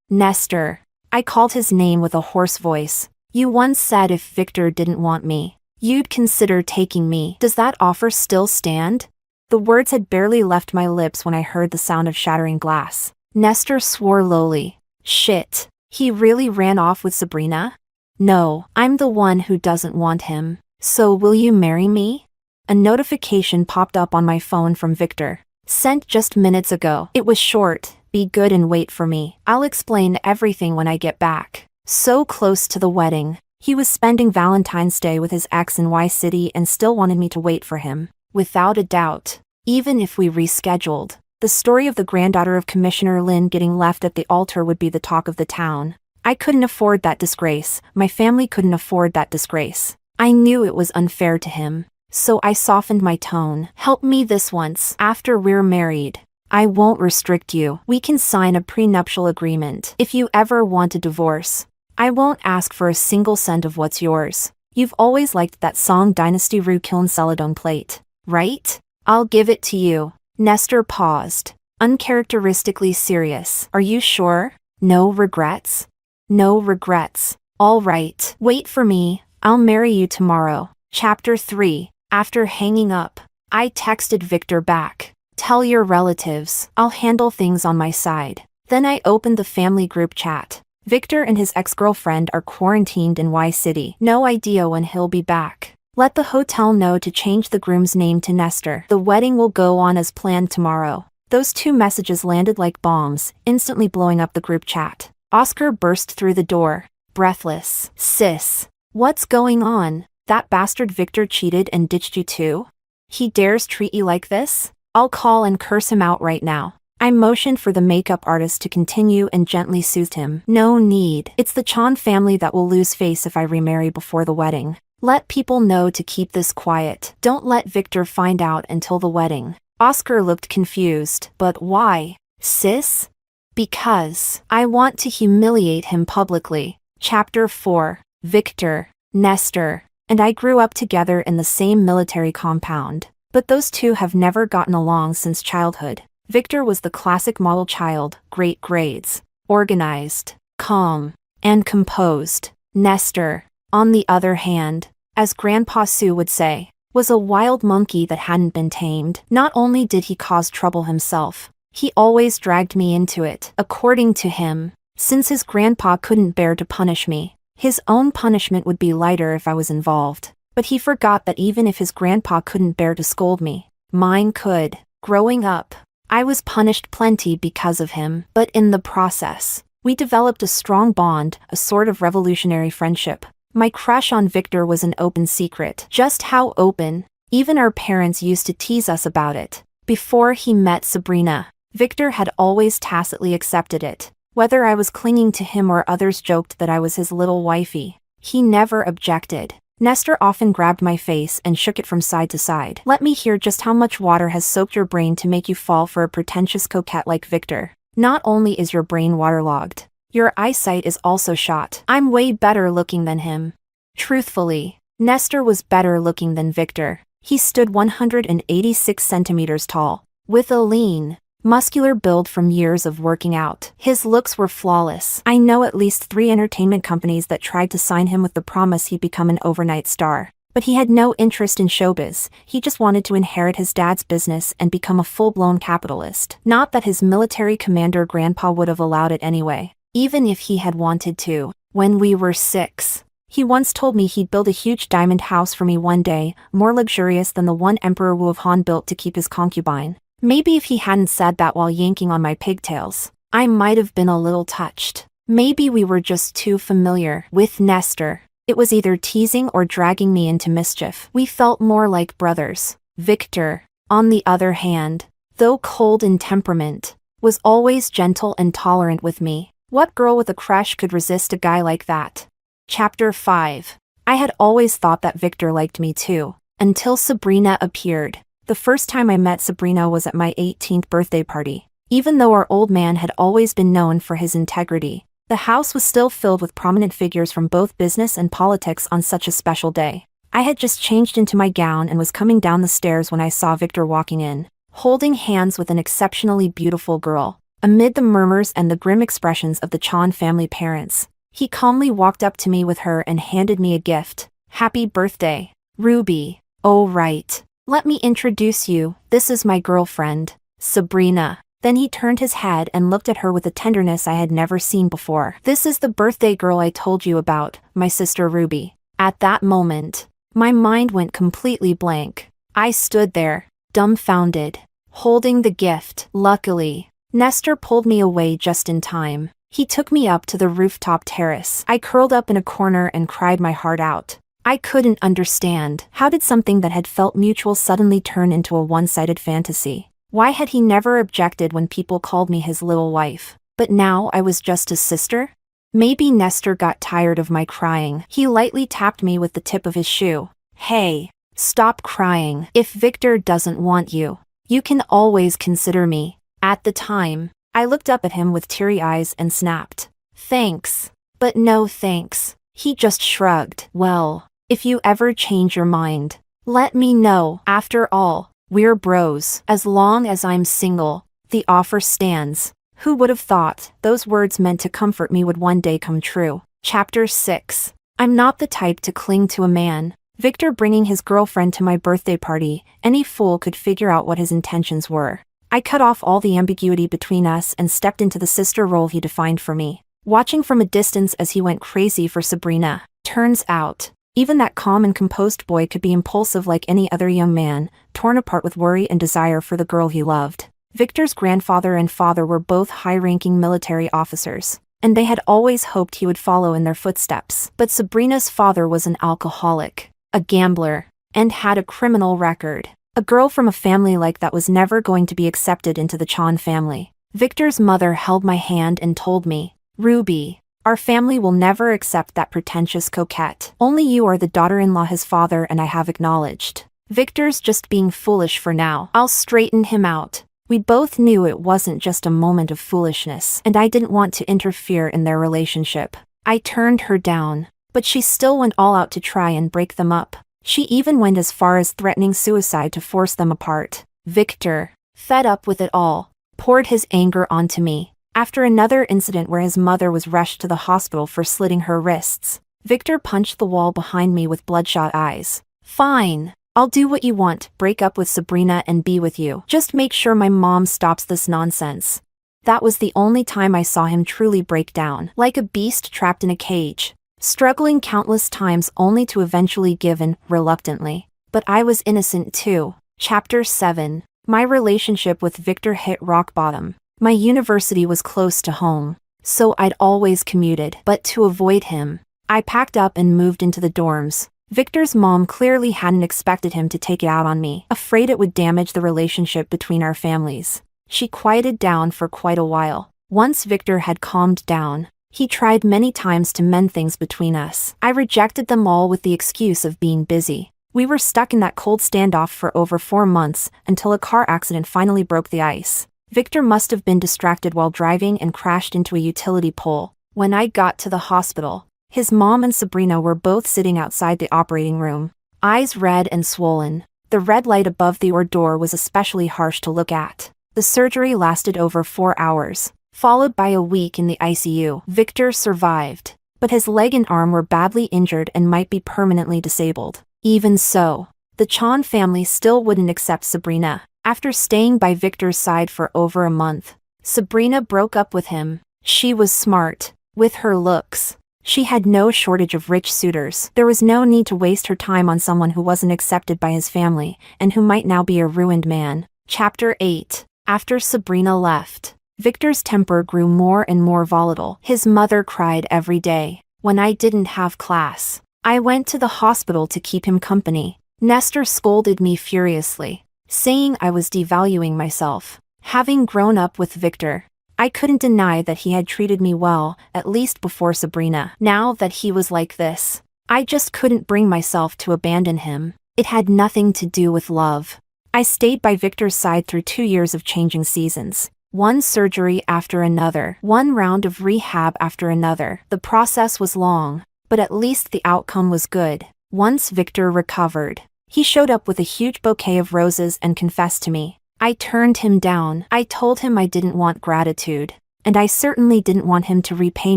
"Nestor." I called his name with a hoarse voice. "You once said if Victor didn't want me, you'd consider taking me. Does that offer still stand?" The words had barely left my lips when I heard the sound of shattering glass. Nestor swore lowly. "Shit. He really ran off with Sabrina?" "No, I'm the one who doesn't want him. So will you marry me?" A notification popped up on my phone from Victor. Sent just minutes ago. It was short. "Be good and wait for me. I'll explain everything when I get back." So close to the wedding. He was spending Valentine's Day with his ex in Y City and still wanted me to wait for him. Without a doubt, even if we rescheduled, the story of the granddaughter of Commissioner Lin getting left at the altar would be the talk of the town. I couldn't afford that disgrace. My family couldn't afford that disgrace. I knew it was unfair to him. So I softened my tone. "Help me this once. After we're married, I won't restrict you. We can sign a prenuptial agreement. If you ever want a divorce, I won't ask for a single cent of what's yours. You've always liked that song Dynasty Rue Kiln Celadon Plate, right? I'll give it to you." Nestor paused, uncharacteristically serious. "Are you sure? No regrets?" "No regrets." "All right. Wait for me. I'll marry you tomorrow." Chapter 3. After hanging up, I texted Victor back. Tell your relatives, I'll handle things on my side. Then I opened the family group chat. Victor and his ex-girlfriend are quarantined in Y City. No idea when he'll be back. Let the hotel know to change the groom's name to Nestor. The wedding will go on as planned tomorrow. Those two messages landed like bombs, instantly blowing up the group chat. Oscar burst through the door, breathless. Sis, what's going on? That bastard Victor cheated and ditched you too? He dares treat you like this? I'll call and curse him out right now. I motioned for the makeup artist to continue and gently soothed him. No need. It's the Chan family that will lose face if I remarry before the wedding. Let people know to keep this quiet. Don't let Victor find out until the wedding. Oscar looked confused. But why? Sis? Because I want to humiliate him publicly. Chapter 4. Victor, Nestor, and I grew up together in the same military compound. But those two have never gotten along since childhood. Victor was the classic model child, great grades, organized, calm, and composed. Nestor, on the other hand, as Grandpa Sue would say, was a wild monkey that hadn't been tamed. Not only did he cause trouble himself, he always dragged me into it. According to him, since his grandpa couldn't bear to punish me, his own punishment would be lighter if I was involved. But he forgot that even if his grandpa couldn't bear to scold me, mine could. Growing up, I was punished plenty because of him, but in the process, we developed a strong bond, a sort of revolutionary friendship. My crush on Victor was an open secret. Just how open? Even our parents used to tease us about it. Before he met Sabrina, Victor had always tacitly accepted it. Whether I was clinging to him or others joked that I was his little wifey, he never objected. Nestor often grabbed my face and shook it from side to side. Let me hear just how much water has soaked your brain to make you fall for a pretentious coquette like Victor. Not only is your brain waterlogged, your eyesight is also shot. I'm way better looking than him. Truthfully, Nestor was better looking than Victor. He stood 186 centimeters tall, with a lean, muscular build from years of working out. His looks were flawless. I know at least 3 entertainment companies that tried to sign him with the promise he'd become an overnight star. But he had no interest in showbiz. He just wanted to inherit his dad's business and become a full-blown capitalist. Not that his military commander grandpa would have allowed it anyway, even if he had wanted to. When we were 6, he once told me he'd build a huge diamond house for me one day, more luxurious than the one Emperor Wu of Han built to keep his concubine. Maybe if he hadn't said that while yanking on my pigtails, I might have been a little touched. Maybe we were just too familiar. With Nestor, it was either teasing or dragging me into mischief. We felt more like brothers. Victor, on the other hand, though cold in temperament, was always gentle and tolerant with me. What girl with a crush could resist a guy like that? Chapter 5. I had always thought that Victor liked me too, until Sabrina appeared. The first time I met Sabrina was at my 18th birthday party. Even though our old man had always been known for his integrity, the house was still filled with prominent figures from both business and politics on such a special day. I had just changed into my gown and was coming down the stairs when I saw Victor walking in, holding hands with an exceptionally beautiful girl. Amid the murmurs and the grim expressions of the Chan family parents, he calmly walked up to me with her and handed me a gift. Happy birthday, Ruby. Oh right. Let me introduce you, this is my girlfriend, Sabrina. Then he turned his head and looked at her with a tenderness I had never seen before. This is the birthday girl I told you about, my sister Ruby. At that moment, my mind went completely blank. I stood there, dumbfounded, holding the gift. Luckily, Nestor pulled me away just in time. He took me up to the rooftop terrace. I curled up in a corner and cried my heart out. I couldn't understand. How did something that had felt mutual suddenly turn into a one-sided fantasy? Why had he never objected when people called me his little wife? But now I was just his sister? Maybe Nestor got tired of my crying. He lightly tapped me with the tip of his shoe. Hey, stop crying. If Victor doesn't want you, you can always consider me. At the time, I looked up at him with teary eyes and snapped, thanks. But no thanks. He just shrugged. Well, if you ever change your mind, let me know. After all, we're bros. As long as I'm single, the offer stands. Who would have thought those words meant to comfort me would one day come true? Chapter 6. I'm not the type to cling to a man Victor bringing his girlfriend to my birthday party, any fool could figure out what his intentions were. I cut off all the ambiguity between us and stepped into the sister role he defined for me, watching from a distance as he went crazy for Sabrina. Turns out, even that calm and composed boy could be impulsive like any other young man, torn apart with worry and desire for the girl he loved. Victor's grandfather and father were both high-ranking military officers, and they had always hoped he would follow in their footsteps. But Sabrina's father was an alcoholic, a gambler, and had a criminal record. A girl from a family like that was never going to be accepted into the Chan family. Victor's mother held my hand and told me, "Ruby, our family will never accept that pretentious coquette. Only you are the daughter-in-law his father and I have acknowledged. Victor's just being foolish for now. I'll straighten him out." We both knew it wasn't just a moment of foolishness, and I didn't want to interfere in their relationship. I turned her down, but she still went all out to try and break them up. She even went as far as threatening suicide to force them apart. Victor, fed up with it all, poured his anger onto me. After another incident where his mother was rushed to the hospital for slitting her wrists, Victor punched the wall behind me with bloodshot eyes. "Fine. I'll do what you want, break up with Sabrina and be with you. Just make sure my mom stops this nonsense." That was the only time I saw him truly break down, like a beast trapped in a cage, struggling countless times only to eventually give in, reluctantly. But I was innocent too. Chapter 7. My relationship with Victor hit rock bottom. My university was close to home, so I'd always commuted. But to avoid him, I packed up and moved into the dorms. Victor's mom clearly hadn't expected him to take it out on me, afraid it would damage the relationship between our families. She quieted down for quite a while. Once Victor had calmed down, he tried many times to mend things between us. I rejected them all with the excuse of being busy. We were stuck in that cold standoff for over 4 months until a car accident finally broke the ice. Victor must have been distracted while driving and crashed into a utility pole. When I got to the hospital, his mom and Sabrina were both sitting outside the operating room, eyes red and swollen. The red light above the door was especially harsh to look at. The surgery lasted over 4 hours, followed by a week in the ICU. Victor survived, but his leg and arm were badly injured and might be permanently disabled. Even so, the Chan family still wouldn't accept Sabrina. After staying by Victor's side for over a month, Sabrina broke up with him. She was smart. With her looks, she had no shortage of rich suitors. There was no need to waste her time on someone who wasn't accepted by his family and who might now be a ruined man. Chapter 8. After Sabrina left, Victor's temper grew more and more volatile. His mother cried every day. When I didn't have class, I went to the hospital to keep him company. Nestor scolded me furiously, saying I was devaluing myself. Having grown up with Victor, I couldn't deny that he had treated me well, at least before Sabrina. Now that he was like this, I just couldn't bring myself to abandon him. It had nothing to do with love. I stayed by Victor's side through 2 years of changing seasons. One surgery after another, one round of rehab after another. The process was long, but at least the outcome was good. Once Victor recovered, he showed up with a huge bouquet of roses and confessed to me. I turned him down. I told him I didn't want gratitude, and I certainly didn't want him to repay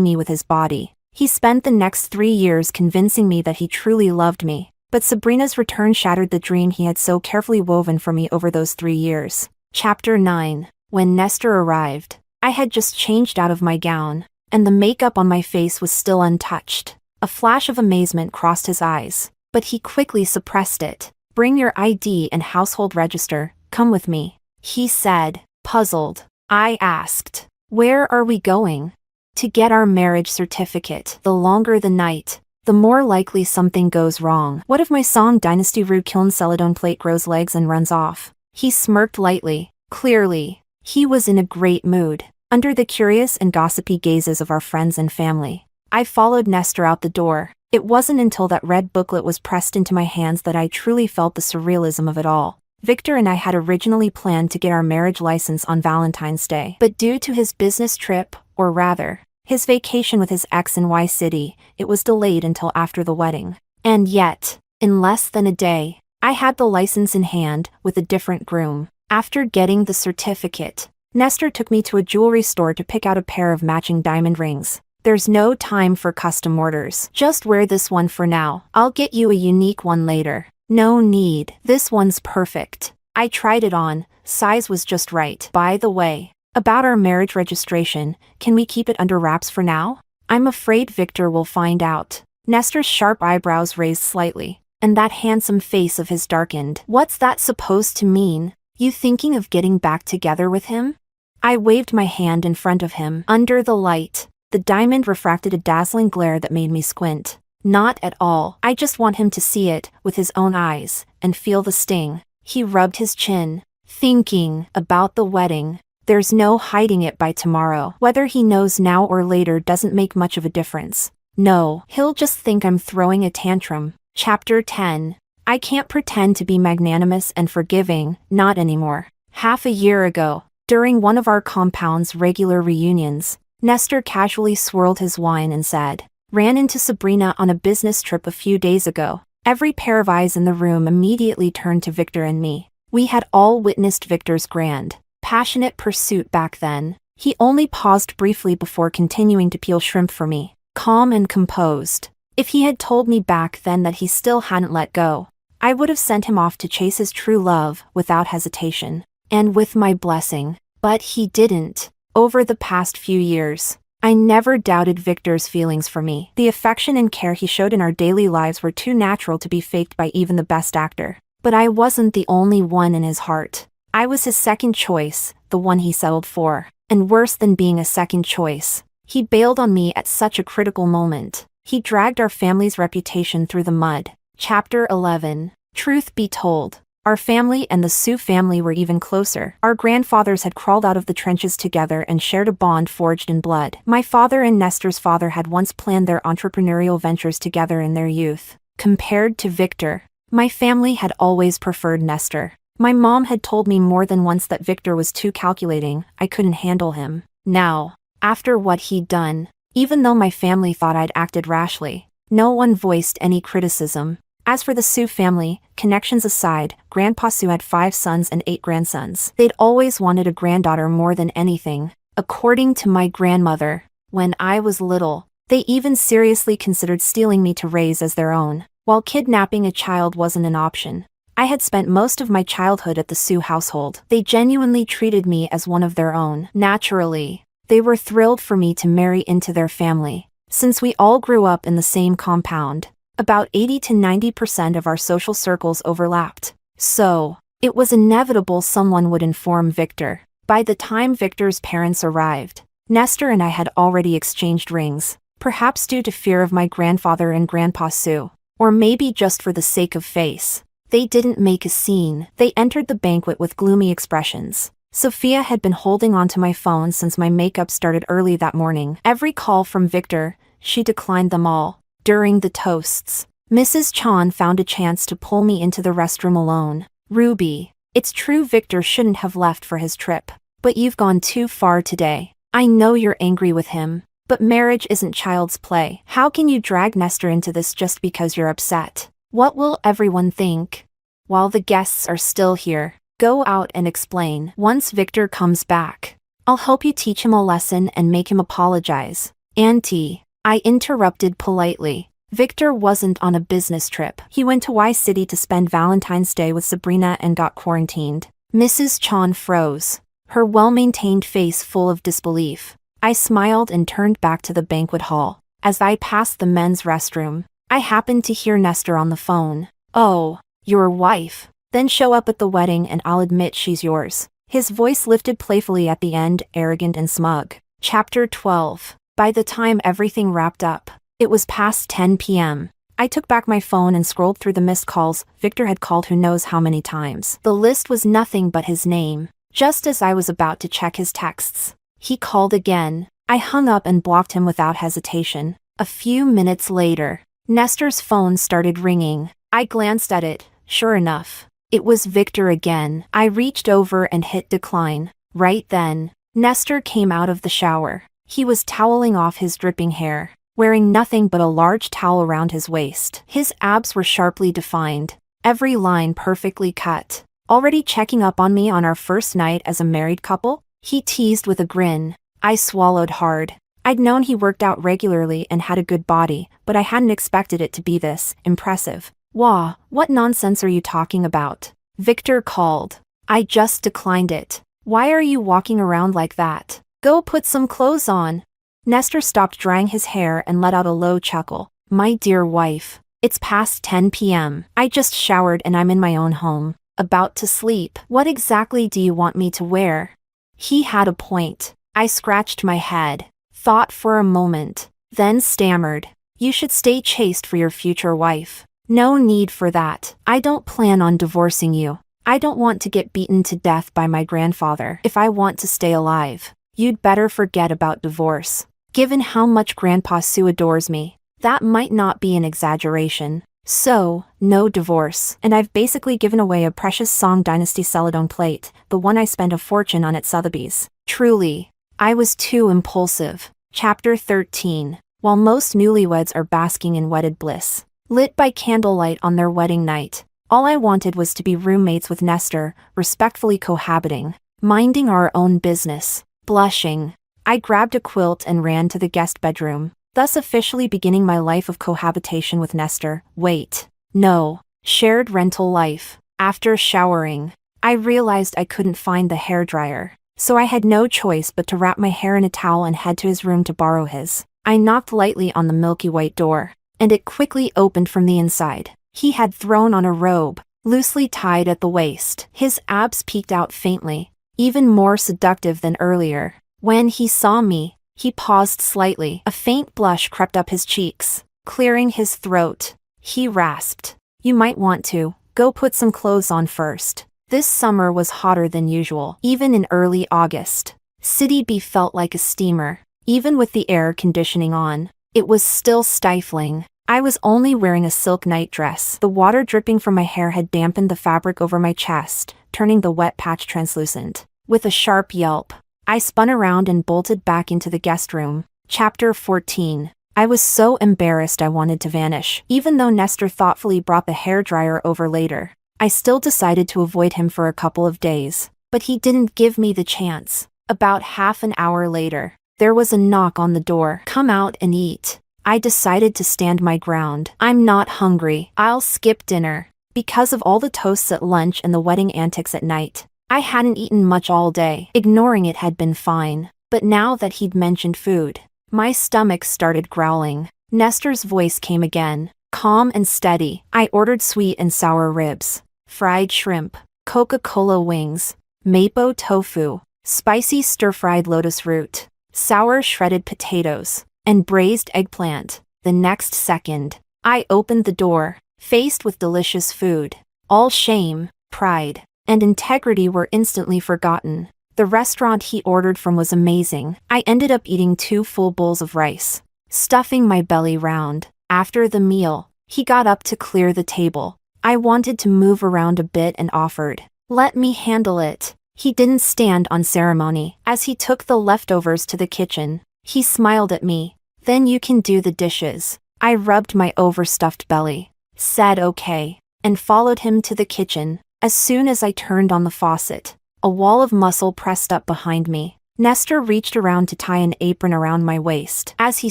me with his body. He spent the next 3 years convincing me that he truly loved me, but Sabrina's return shattered the dream he had so carefully woven for me over those 3 years. Chapter 9. When Nestor arrived, I had just changed out of my gown, and the makeup on my face was still untouched. A flash of amazement crossed his eyes, but he quickly suppressed it. "Bring your ID and household register, come with me," he said, puzzled. I asked, "Where are we going?" "To get our marriage certificate. The longer the night, the more likely something goes wrong. What if my song Dynasty Ru Kiln Celadon plate grows legs and runs off?" He smirked lightly. Clearly, he was in a great mood. Under the curious and gossipy gazes of our friends and family, I followed Nestor out the door. It wasn't until that red booklet was pressed into my hands that I truly felt the surrealism of it all. Victor and I had originally planned to get our marriage license on Valentine's Day, but due to his business trip, or rather, his vacation with his ex in Y City, it was delayed until after the wedding. And yet, in less than a day, I had the license in hand, with a different groom. After getting the certificate, Nestor took me to a jewelry store to pick out a pair of matching diamond rings. There's no time for custom orders. Just wear this one for now. I'll get you a unique one later. No need. This one's perfect. I tried it on. Size was just right. By the way, about our marriage registration, can we keep it under wraps for now? I'm afraid Victor will find out. Nestor's sharp eyebrows raised slightly, and that handsome face of his darkened. What's that supposed to mean? You thinking of getting back together with him? I waved my hand in front of him. Under the light, the diamond refracted a dazzling glare that made me squint. Not at all. I just want him to see it with his own eyes and feel the sting. He rubbed his chin, thinking about the wedding. There's no hiding it by tomorrow. Whether he knows now or later doesn't make much of a difference. No, he'll just think I'm throwing a tantrum. Chapter 10. I can't pretend to be magnanimous and forgiving, not anymore. Half a year ago, during one of our compound's regular reunions, Nestor casually swirled his wine and said, "Ran into Sabrina on a business trip a few days ago." Every pair of eyes in the room immediately turned to Victor and me. We had all witnessed Victor's grand, passionate pursuit back then. He only paused briefly before continuing to peel shrimp for me, calm and composed. If he had told me back then that he still hadn't let go, I would have sent him off to chase his true love without hesitation, and with my blessing. But he didn't. Over the past few years, I never doubted Victor's feelings for me. The affection and care he showed in our daily lives were too natural to be faked by even the best actor. But I wasn't the only one in his heart. I was his second choice, the one he settled for. And worse than being a second choice, he bailed on me at such a critical moment. He dragged our family's reputation through the mud. Chapter 11. Truth be told, our family and the Sue family were even closer. Our grandfathers had crawled out of the trenches together and shared a bond forged in blood. My father and Nestor's father had once planned their entrepreneurial ventures together in their youth. Compared to Victor, my family had always preferred Nestor. My mom had told me more than once that Victor was too calculating. I couldn't handle him. Now, after what he'd done, even though my family thought I'd acted rashly, no one voiced any criticism. As for the Sue family, connections aside, Grandpa Sue had 5 sons and 8 grandsons. They'd always wanted a granddaughter more than anything. According to my grandmother, when I was little, they even seriously considered stealing me to raise as their own. While kidnapping a child wasn't an option, I had spent most of my childhood at the Sue household. They genuinely treated me as one of their own. Naturally, they were thrilled for me to marry into their family. Since we all grew up in the same compound, about 80 to 90% of our social circles overlapped. So, it was inevitable someone would inform Victor. By the time Victor's parents arrived, Nestor and I had already exchanged rings, perhaps due to fear of my grandfather and Grandpa Sue, or maybe just for the sake of face. They didn't make a scene. They entered the banquet with gloomy expressions. Sophia had been holding onto my phone since my makeup started early that morning. Every call from Victor, she declined them all. During the toasts, Mrs. Chan found a chance to pull me into the restroom alone. "Ruby, it's true Victor shouldn't have left for his trip, but you've gone too far today. I know you're angry with him, but marriage isn't child's play. How can you drag Nestor into this just because you're upset? What will everyone think? While the guests are still here, go out and explain. Once Victor comes back, I'll help you teach him a lesson and make him apologize." "Auntie," I interrupted politely. Victor wasn't on a business trip. He went to Y City to spend Valentine's Day with Sabrina and got quarantined. Mrs. Chan froze, her well-maintained face full of disbelief. I smiled and turned back to the banquet hall. As I passed the men's restroom, I happened to hear Nestor on the phone. "Oh, your wife? Then show up at the wedding and I'll admit she's yours." His voice lifted playfully at the end, arrogant and smug. Chapter 12. By the time everything wrapped up, it was past 10 p.m. I took back my phone and scrolled through the missed calls Victor had called who knows how many times. The list was nothing but his name. Just as I was about to check his texts, he called again. I hung up and blocked him without hesitation. A few minutes later, Nestor's phone started ringing. I glanced at it. Sure enough, it was Victor again. I reached over and hit decline. Right then, Nestor came out of the shower. He was toweling off his dripping hair, wearing nothing but a large towel around his waist. His abs were sharply defined, every line perfectly cut. "Already checking up on me on our first night as a married couple?" he teased with a grin. I swallowed hard. I'd known he worked out regularly and had a good body, but I hadn't expected it to be this impressive. "Wah, what nonsense are you talking about?" Victor called. I just declined it. "Why are you walking around like that? Go put some clothes on." Nestor stopped drying his hair and let out a low chuckle. "My dear wife, it's past 10 p.m. I just showered and I'm in my own home, about to sleep. What exactly do you want me to wear?" He had a point. I scratched my head, thought for a moment, then stammered. "You should stay chaste for your future wife. No need for that. I don't plan on divorcing you. I don't want to get beaten to death by my grandfather if I want to stay alive. You'd better forget about divorce. Given how much Grandpa Sue adores me, that might not be an exaggeration. So, no divorce. And I've basically given away a precious Song Dynasty Celadon plate, the one I spent a fortune on at Sotheby's. Truly, I was too impulsive." Chapter 13. While most newlyweds are basking in wedded bliss, lit by candlelight on their wedding night, all I wanted was to be roommates with Nestor, respectfully cohabiting, minding our own business. Blushing, I grabbed a quilt and ran to the guest bedroom, thus officially beginning my life of cohabitation with Nestor. Wait, no, shared rental life. After showering, I realized I couldn't find the hairdryer, so I had no choice but to wrap my hair in a towel and head to his room to borrow his. I knocked lightly on the milky white door, and it quickly opened from the inside. He had thrown on a robe, loosely tied at the waist. His abs peeked out faintly, even more seductive than earlier. When he saw me, he paused slightly. A faint blush crept up his cheeks, clearing his throat. He rasped, "You might want to go put some clothes on first." This summer was hotter than usual, even in early August. City B felt like a steamer. Even with the air conditioning on, it was still stifling. I was only wearing a silk nightdress. The water dripping from my hair had dampened the fabric over my chest, turning the wet patch translucent. With a sharp yelp, I spun around and bolted back into the guest room. Chapter 14. I was so embarrassed I wanted to vanish. Even though Nestor thoughtfully brought the hairdryer over later, I still decided to avoid him for a couple of days. But he didn't give me the chance. About half an hour later, there was a knock on the door. "Come out and eat." I decided to stand my ground. "I'm not hungry. I'll skip dinner." Because of all the toasts at lunch and the wedding antics at night, I hadn't eaten much all day. Ignoring it had been fine. But now that he'd mentioned food, my stomach started growling. Nestor's voice came again, calm and steady. "I ordered sweet and sour ribs, fried shrimp, Coca-Cola wings, mapo tofu, spicy stir-fried lotus root, sour shredded potatoes, and braised eggplant." The next second, I opened the door, faced with delicious food. All shame, pride, and integrity were instantly forgotten. The restaurant he ordered from was amazing. I ended up eating 2 full bowls of rice, stuffing my belly round. After the meal, he got up to clear the table. I wanted to move around a bit and offered, "Let me handle it." He didn't stand on ceremony. As he took the leftovers to the kitchen, he smiled at me. "Then you can do the dishes." I rubbed my overstuffed belly, said okay, and followed him to the kitchen. As soon as I turned on the faucet, a wall of muscle pressed up behind me. Nestor reached around to tie an apron around my waist. As he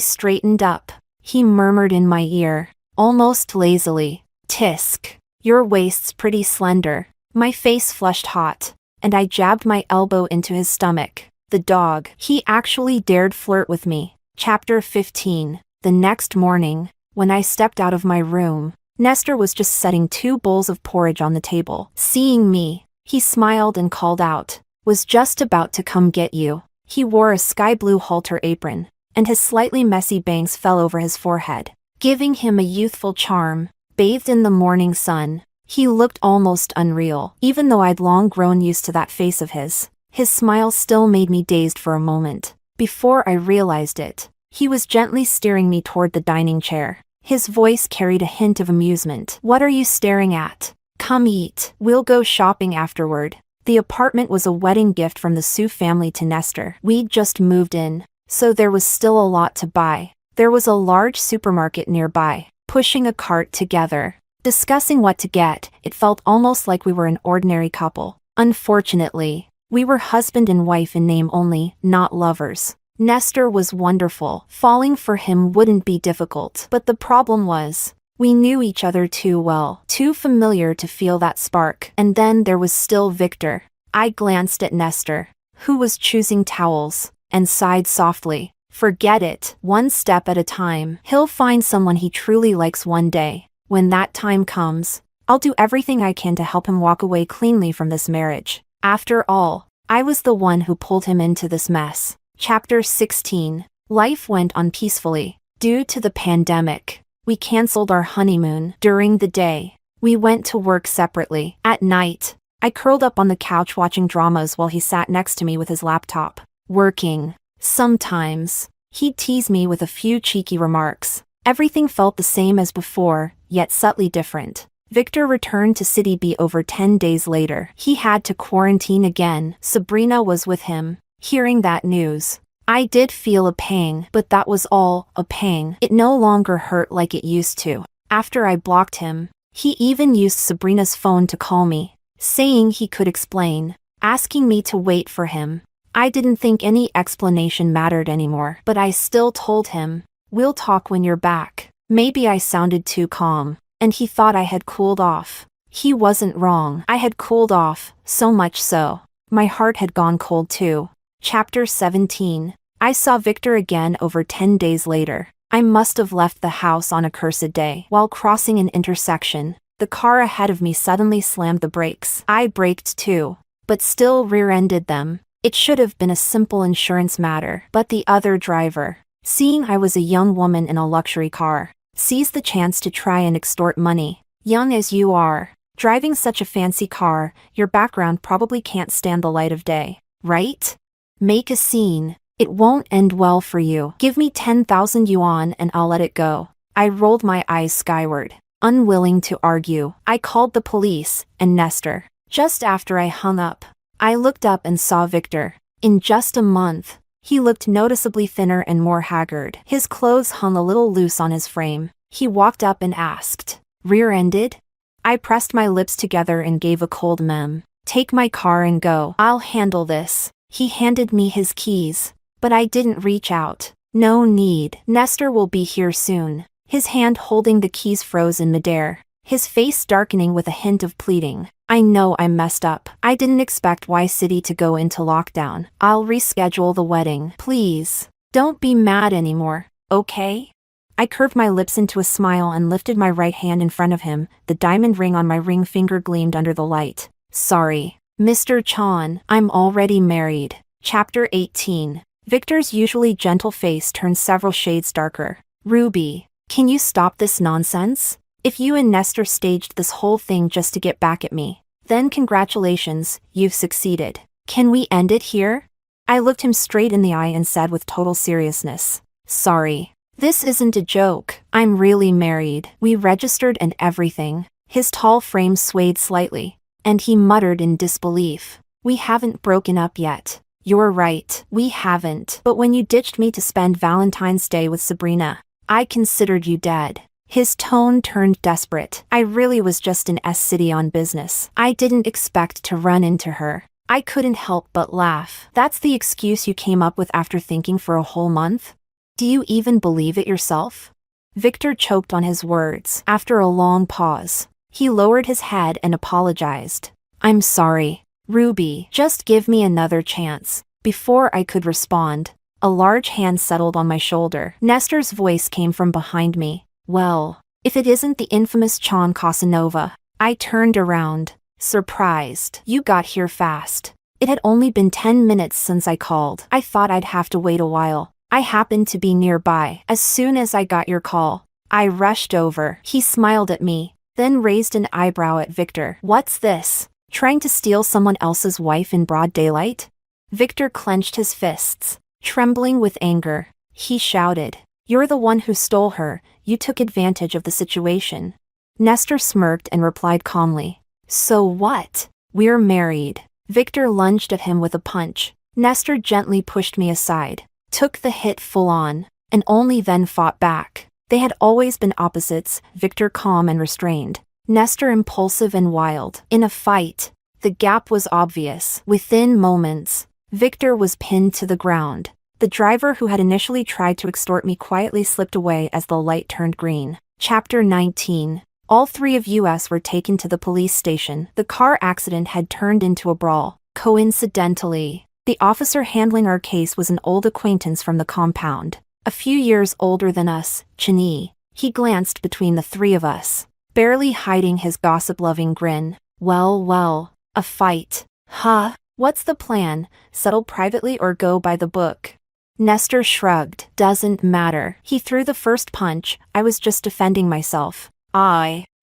straightened up, he murmured in my ear, almost lazily, "Tisk, your waist's pretty slender." My face flushed hot, and I jabbed my elbow into his stomach. The dog. He actually dared flirt with me. Chapter 15. The next morning, when I stepped out of my room, Nestor was just setting 2 bowls of porridge on the table. Seeing me, he smiled and called out, "Was just about to come get you." He wore a sky blue halter apron, and his slightly messy bangs fell over his forehead, giving him a youthful charm. Bathed in the morning sun, he looked almost unreal. Even though I'd long grown used to that face of his smile still made me dazed for a moment. Before I realized it, he was gently steering me toward the dining chair. His voice carried a hint of amusement. "What are you staring at? Come eat. We'll go shopping afterward." The apartment was a wedding gift from the Sue family to Nestor. We'd just moved in, so there was still a lot to buy. There was a large supermarket nearby. Pushing a cart together, discussing what to get, it felt almost like we were an ordinary couple. Unfortunately, we were husband and wife in name only, not lovers. Nestor was wonderful. Falling for him wouldn't be difficult. But the problem was, we knew each other too well, too familiar to feel that spark. And then there was still Victor. I glanced at Nestor, who was choosing towels, and sighed softly. Forget it. One step at a time. He'll find someone he truly likes one day. When that time comes, I'll do everything I can to help him walk away cleanly from this marriage. After all, I was the one who pulled him into this mess. Chapter 16. Life went on peacefully. Due to the pandemic, we canceled our honeymoon. During the day, we went to work separately. At night, I curled up on the couch watching dramas while he sat next to me with his laptop, working. Sometimes, he'd tease me with a few cheeky remarks. Everything felt the same as before, yet subtly different. Victor returned to City B over 10 days later. He had to quarantine again. Sabrina was with him. Hearing that news, I did feel a pang, but that was all, a pang. It no longer hurt like it used to. After I blocked him, he even used Sabrina's phone to call me, saying he could explain, asking me to wait for him. I didn't think any explanation mattered anymore, but I still told him, we'll talk when you're back. Maybe I sounded too calm, and he thought I had cooled off. He wasn't wrong. I had cooled off, so much so, my heart had gone cold too. Chapter 17. I saw Victor again over 10 days later. I must have left the house on a cursed day. While crossing an intersection, the car ahead of me suddenly slammed the brakes. I braked too, but still rear-ended them. It should have been a simple insurance matter, but the other driver, seeing I was a young woman in a luxury car, seized the chance to try and extort money. Young as you are, driving such a fancy car, your background probably can't stand the light of day, right? Make a scene. It won't end well for you. Give me 10,000 yuan and I'll let it go. I rolled my eyes skyward, unwilling to argue. I called the police and Nestor. Just after I hung up, I looked up and saw Victor. In just a month, he looked noticeably thinner and more haggard. His clothes hung a little loose on his frame. He walked up and asked, "Rear-ended?" I pressed my lips together and gave a cold mem. "Take my car and go. I'll handle this." He handed me his keys, but I didn't reach out. No need. Nestor will be here soon. His hand holding the keys froze in midair, his face darkening with a hint of pleading. I know I messed up. I didn't expect Y City to go into lockdown. I'll reschedule the wedding. Please, don't be mad anymore, okay? I curved my lips into a smile and lifted my right hand in front of him. The diamond ring on my ring finger gleamed under the light. Sorry, Mr. Chan, I'm already married. Chapter 18. Victor's usually gentle face turned several shades darker. Ruby, can you stop this nonsense? If you and Nestor staged this whole thing just to get back at me, then congratulations, you've succeeded. Can we end it here? I looked him straight in the eye and said with total seriousness, sorry. This isn't a joke. I'm really married. We registered and everything. His tall frame swayed slightly, and he muttered in disbelief. We haven't broken up yet. You're right, we haven't. But when you ditched me to spend Valentine's Day with Sabrina, I considered you dead. His tone turned desperate. I really was just in S-City on business. I didn't expect to run into her. I couldn't help but laugh. That's the excuse you came up with after thinking for a whole month? Do you even believe it yourself? Victor choked on his words. After a long pause, he lowered his head and apologized. I'm sorry, Ruby. Just give me another chance. Before I could respond, a large hand settled on my shoulder. Nestor's voice came from behind me. Well, if it isn't the infamous Chan Casanova. I turned around, surprised. You got here fast. It had only been 10 minutes since I called. I thought I'd have to wait a while. I happened to be nearby. As soon as I got your call, I rushed over. He smiled at me, then raised an eyebrow at Victor. What's this? Trying to steal someone else's wife in broad daylight? Victor clenched his fists, trembling with anger. He shouted, You're the one who stole her. You took advantage of the situation. Nestor smirked and replied calmly. So what? We're married. Victor lunged at him with a punch. Nestor gently pushed me aside, took the hit full on, and only then fought back. They had always been opposites, Victor calm and restrained, Nestor impulsive and wild. In a fight, the gap was obvious. Within moments, Victor was pinned to the ground, The driver who had initially tried to extort me quietly slipped away as the light turned green. Chapter 19. All three of us were taken to the police station. The car accident had turned into a brawl. Coincidentally, the officer handling our case was an old acquaintance from the compound. A few years older than us, Chinee. He glanced between the three of us, barely hiding his gossip-loving grin. Well, a fight. Huh? What's the plan? Settle privately or go by the book? Nestor shrugged. Doesn't matter. He threw the first punch. I was just defending myself.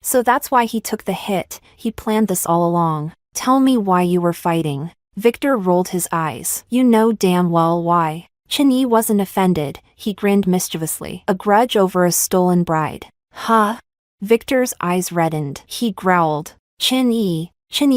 So that's why he took the hit. He planned this all along. Tell me why you were fighting. Victor rolled his eyes. You know damn well why. Chinee wasn't offended. He grinned mischievously. A grudge over a stolen bride. Huh? Victor's eyes reddened. He growled. Chinee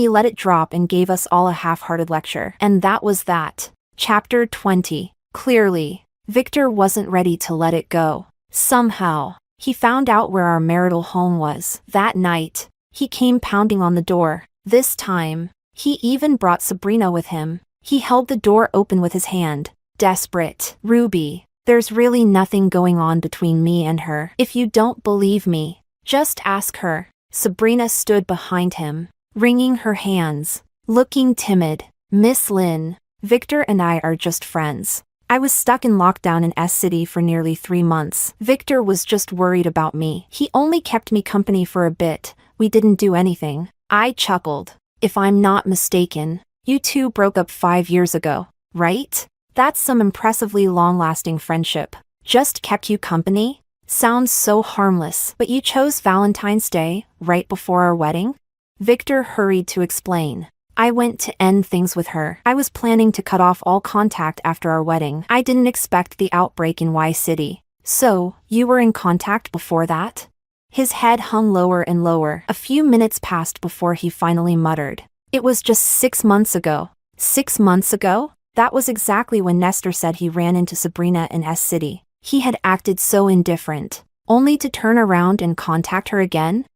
let it drop and gave us all a half-hearted lecture. And that was that. Chapter 20. Clearly, Victor wasn't ready to let it go. Somehow, he found out where our marital home was. That night, he came pounding on the door. This time, he even brought Sabrina with him. He held the door open with his hand. Desperate. Ruby, there's really nothing going on between me and her. If you don't believe me, just ask her. Sabrina stood behind him, wringing her hands, looking timid. Miss Lynn, Victor and I are just friends. I was stuck in lockdown in S City for nearly 3 months. Victor was just worried about me. He only kept me company for a bit. We didn't do anything. I chuckled. If I'm not mistaken, you two broke up 5 years ago, right? That's some impressively long-lasting friendship. Just kept you company? Sounds so harmless, but you chose Valentine's Day, right before our wedding? Victor hurried to explain. I went to end things with her. I was planning to cut off all contact after our wedding. I didn't expect the outbreak in Y City. So, you were in contact before that? His head hung lower and lower. A few minutes passed before he finally muttered. It was just 6 months ago. 6 months ago? That was exactly when Nestor said he ran into Sabrina in S City. He had acted so indifferent, only to turn around and contact her again?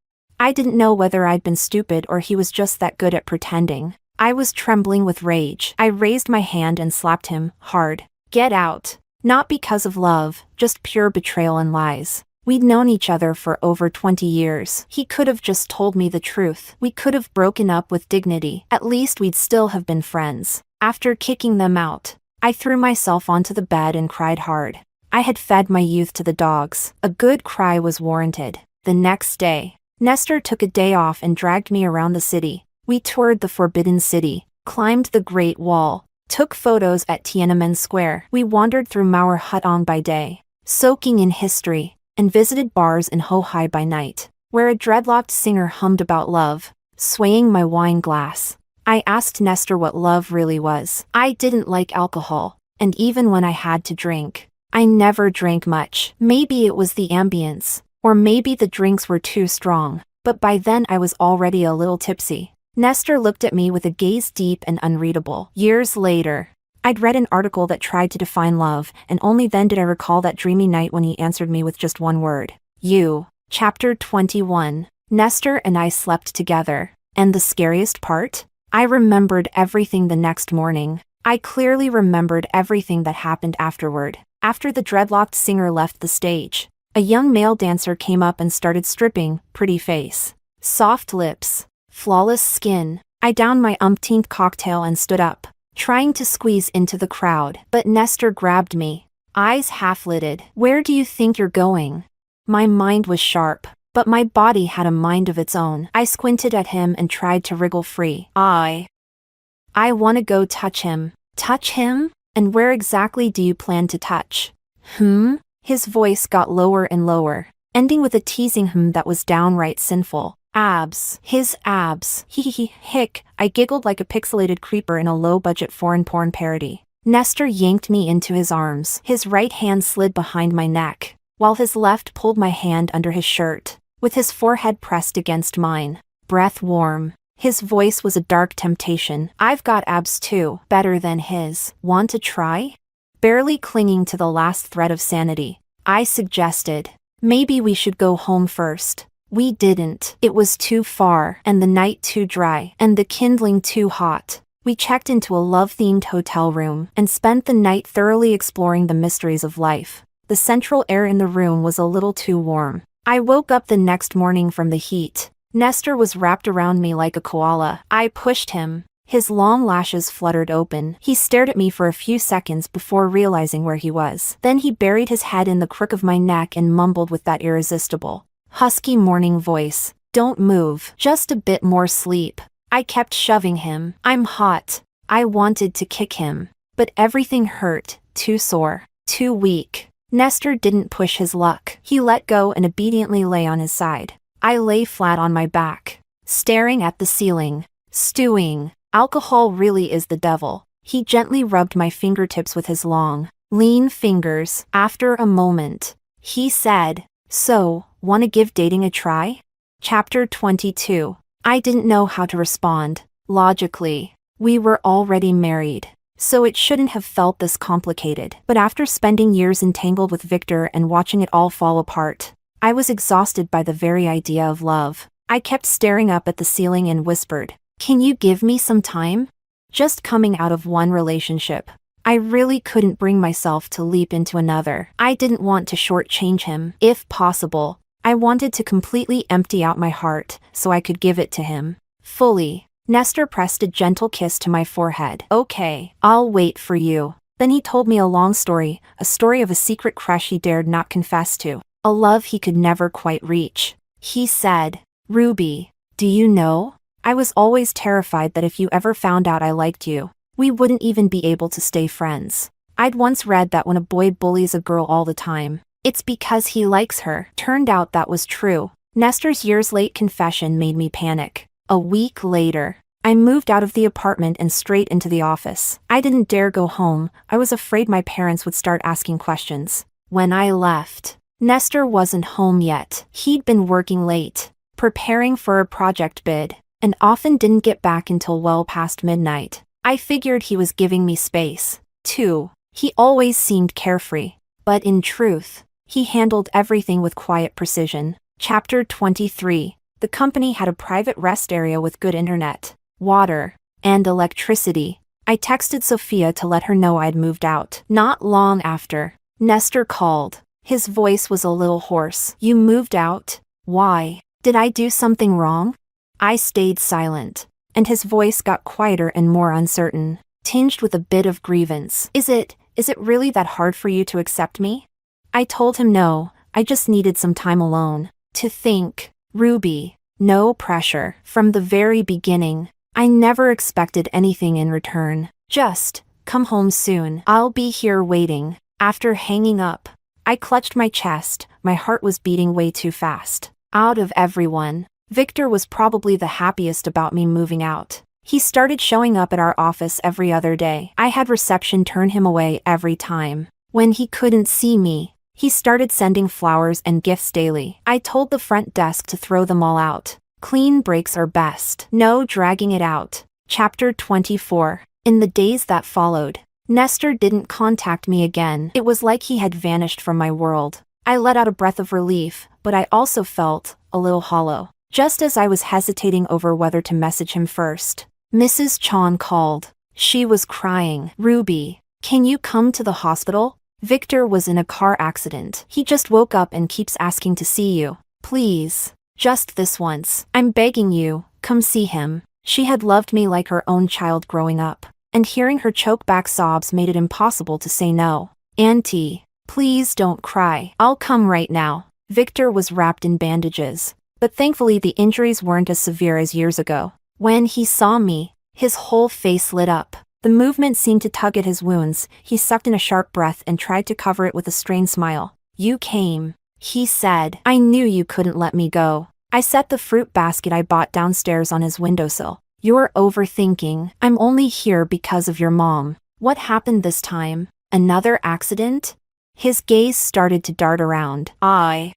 I didn't know whether I'd been stupid or he was just that good at pretending. I was trembling with rage. I raised my hand and slapped him, hard. Get out. Not because of love, just pure betrayal and lies. We'd known each other for over 20 years. He could have just told me the truth. We could have broken up with dignity. At least we'd still have been friends. After kicking them out, I threw myself onto the bed and cried hard. I had fed my youth to the dogs. A good cry was warranted. The next day, Nestor took a day off and dragged me around the city. We toured the Forbidden City, climbed the Great Wall, took photos at Tiananmen Square. We wandered through Mauer Hutong by day, soaking in history, and visited bars in Hohai by night, where a dreadlocked singer hummed about love, swaying my wine glass. I asked Nestor what love really was. I didn't like alcohol, and even when I had to drink, I never drank much. Maybe it was the ambience, or maybe the drinks were too strong, but by then I was already a little tipsy. Nestor looked at me with a gaze deep and unreadable. Years later, I'd read an article that tried to define love, and only then did I recall that dreamy night when he answered me with just one word. You. Chapter 21. Nestor and I slept together. And the scariest part? I remembered everything the next morning. I clearly remembered everything that happened afterward. After the dreadlocked singer left the stage, a young male dancer came up and started stripping. Pretty face, soft lips, flawless skin. I downed my umpteenth cocktail and stood up, trying to squeeze into the crowd. But Nestor grabbed me, eyes half-lidded. Where do you think you're going? My mind was sharp, but my body had a mind of its own. I squinted at him and tried to wriggle free. I want to go touch him. Touch him? And where exactly do you plan to touch? His voice got lower and lower, ending with a teasing that was downright sinful. Abs. His abs. Hick. I giggled like a pixelated creeper in a low-budget foreign porn parody. Nestor yanked me into his arms. His right hand slid behind my neck, while his left pulled my hand under his shirt, with his forehead pressed against mine. Breath warm. His voice was a dark temptation. I've got abs too, better than his. Want to try? Barely clinging to the last thread of sanity, I suggested, maybe we should go home first. We didn't. It was too far, and the night too dry, and the kindling too hot. We checked into a love-themed hotel room and spent the night thoroughly exploring the mysteries of life. The central air in the room was a little too warm. I woke up the next morning from the heat. Nestor was wrapped around me like a koala. I pushed him. His long lashes fluttered open. He stared at me for a few seconds before realizing where he was. Then he buried his head in the crook of my neck and mumbled with that irresistible, husky morning voice, "Don't move, just a bit more sleep." I kept shoving him. I'm hot. I wanted to kick him. But everything hurt, too sore, too weak. Nestor didn't push his luck. He let go and obediently lay on his side. I lay flat on my back, staring at the ceiling, stewing. Alcohol really is the devil. He gently rubbed my fingertips with his long, lean fingers. After a moment, he said, "So, wanna give dating a try?" Chapter 22. I didn't know how to respond. Logically, we were already married, so it shouldn't have felt this complicated. But after spending years entangled with Victor and watching it all fall apart, I was exhausted by the very idea of love. I kept staring up at the ceiling and whispered, "Can you give me some time?" Just coming out of one relationship, I really couldn't bring myself to leap into another. I didn't want to shortchange him. If possible, I wanted to completely empty out my heart so I could give it to him fully. Nestor pressed a gentle kiss to my forehead. "Okay, I'll wait for you." Then he told me a long story, a story of a secret crush he dared not confess to, a love he could never quite reach. He said, "Ruby, do you know? I was always terrified that if you ever found out I liked you, we wouldn't even be able to stay friends. I'd once read that when a boy bullies a girl all the time, it's because he likes her." Turned out that was true. Nestor's years-late confession made me panic. A week later, I moved out of the apartment and straight into the office. I didn't dare go home. I was afraid my parents would start asking questions. When I left, Nestor wasn't home yet. He'd been working late, preparing for a project bid, and often didn't get back until well past midnight. I figured he was giving me space, too. He always seemed carefree, but in truth, he handled everything with quiet precision. Chapter 23. The company had a private rest area with good internet, water, and electricity. I texted Sophia to let her know I'd moved out. Not long after, Nestor called. His voice was a little hoarse. "You moved out? Why? Did I do something wrong?" I stayed silent, and his voice got quieter and more uncertain, tinged with a bit of grievance. Is it really that hard for you to accept me?" I told him no, I just needed some time alone, to think. Ruby, no pressure. From the very beginning, I never expected anything in return. Just, "Come home soon. I'll be here waiting." After hanging up, I clutched my chest. My heart was beating way too fast. Out of everyone, Victor was probably the happiest about me moving out. He started showing up at our office every other day. I had reception turn him away every time. When he couldn't see me, he started sending flowers and gifts daily. I told the front desk to throw them all out. Clean breaks are best. No dragging it out. Chapter 24. In the days that followed, Nestor didn't contact me again. It was like he had vanished from my world. I let out a breath of relief, but I also felt a little hollow. Just as I was hesitating over whether to message him first, Mrs. Chan called. She was crying. "Ruby, can you come to the hospital? Victor was in a car accident. He just woke up and keeps asking to see you. Please, just this once. I'm begging you, come see him." She had loved me like her own child growing up, and hearing her choke back sobs made it impossible to say no. "Auntie, please don't cry. I'll come right now." Victor was wrapped in bandages, but thankfully the injuries weren't as severe as years ago. When he saw me, his whole face lit up. The movement seemed to tug at his wounds. He sucked in a sharp breath and tried to cover it with a strained smile. "You came," he said. "I knew you couldn't let me go." I set the fruit basket I bought downstairs on his windowsill. "You're overthinking. I'm only here because of your mom." "What happened this time? Another accident?" His gaze started to dart around. I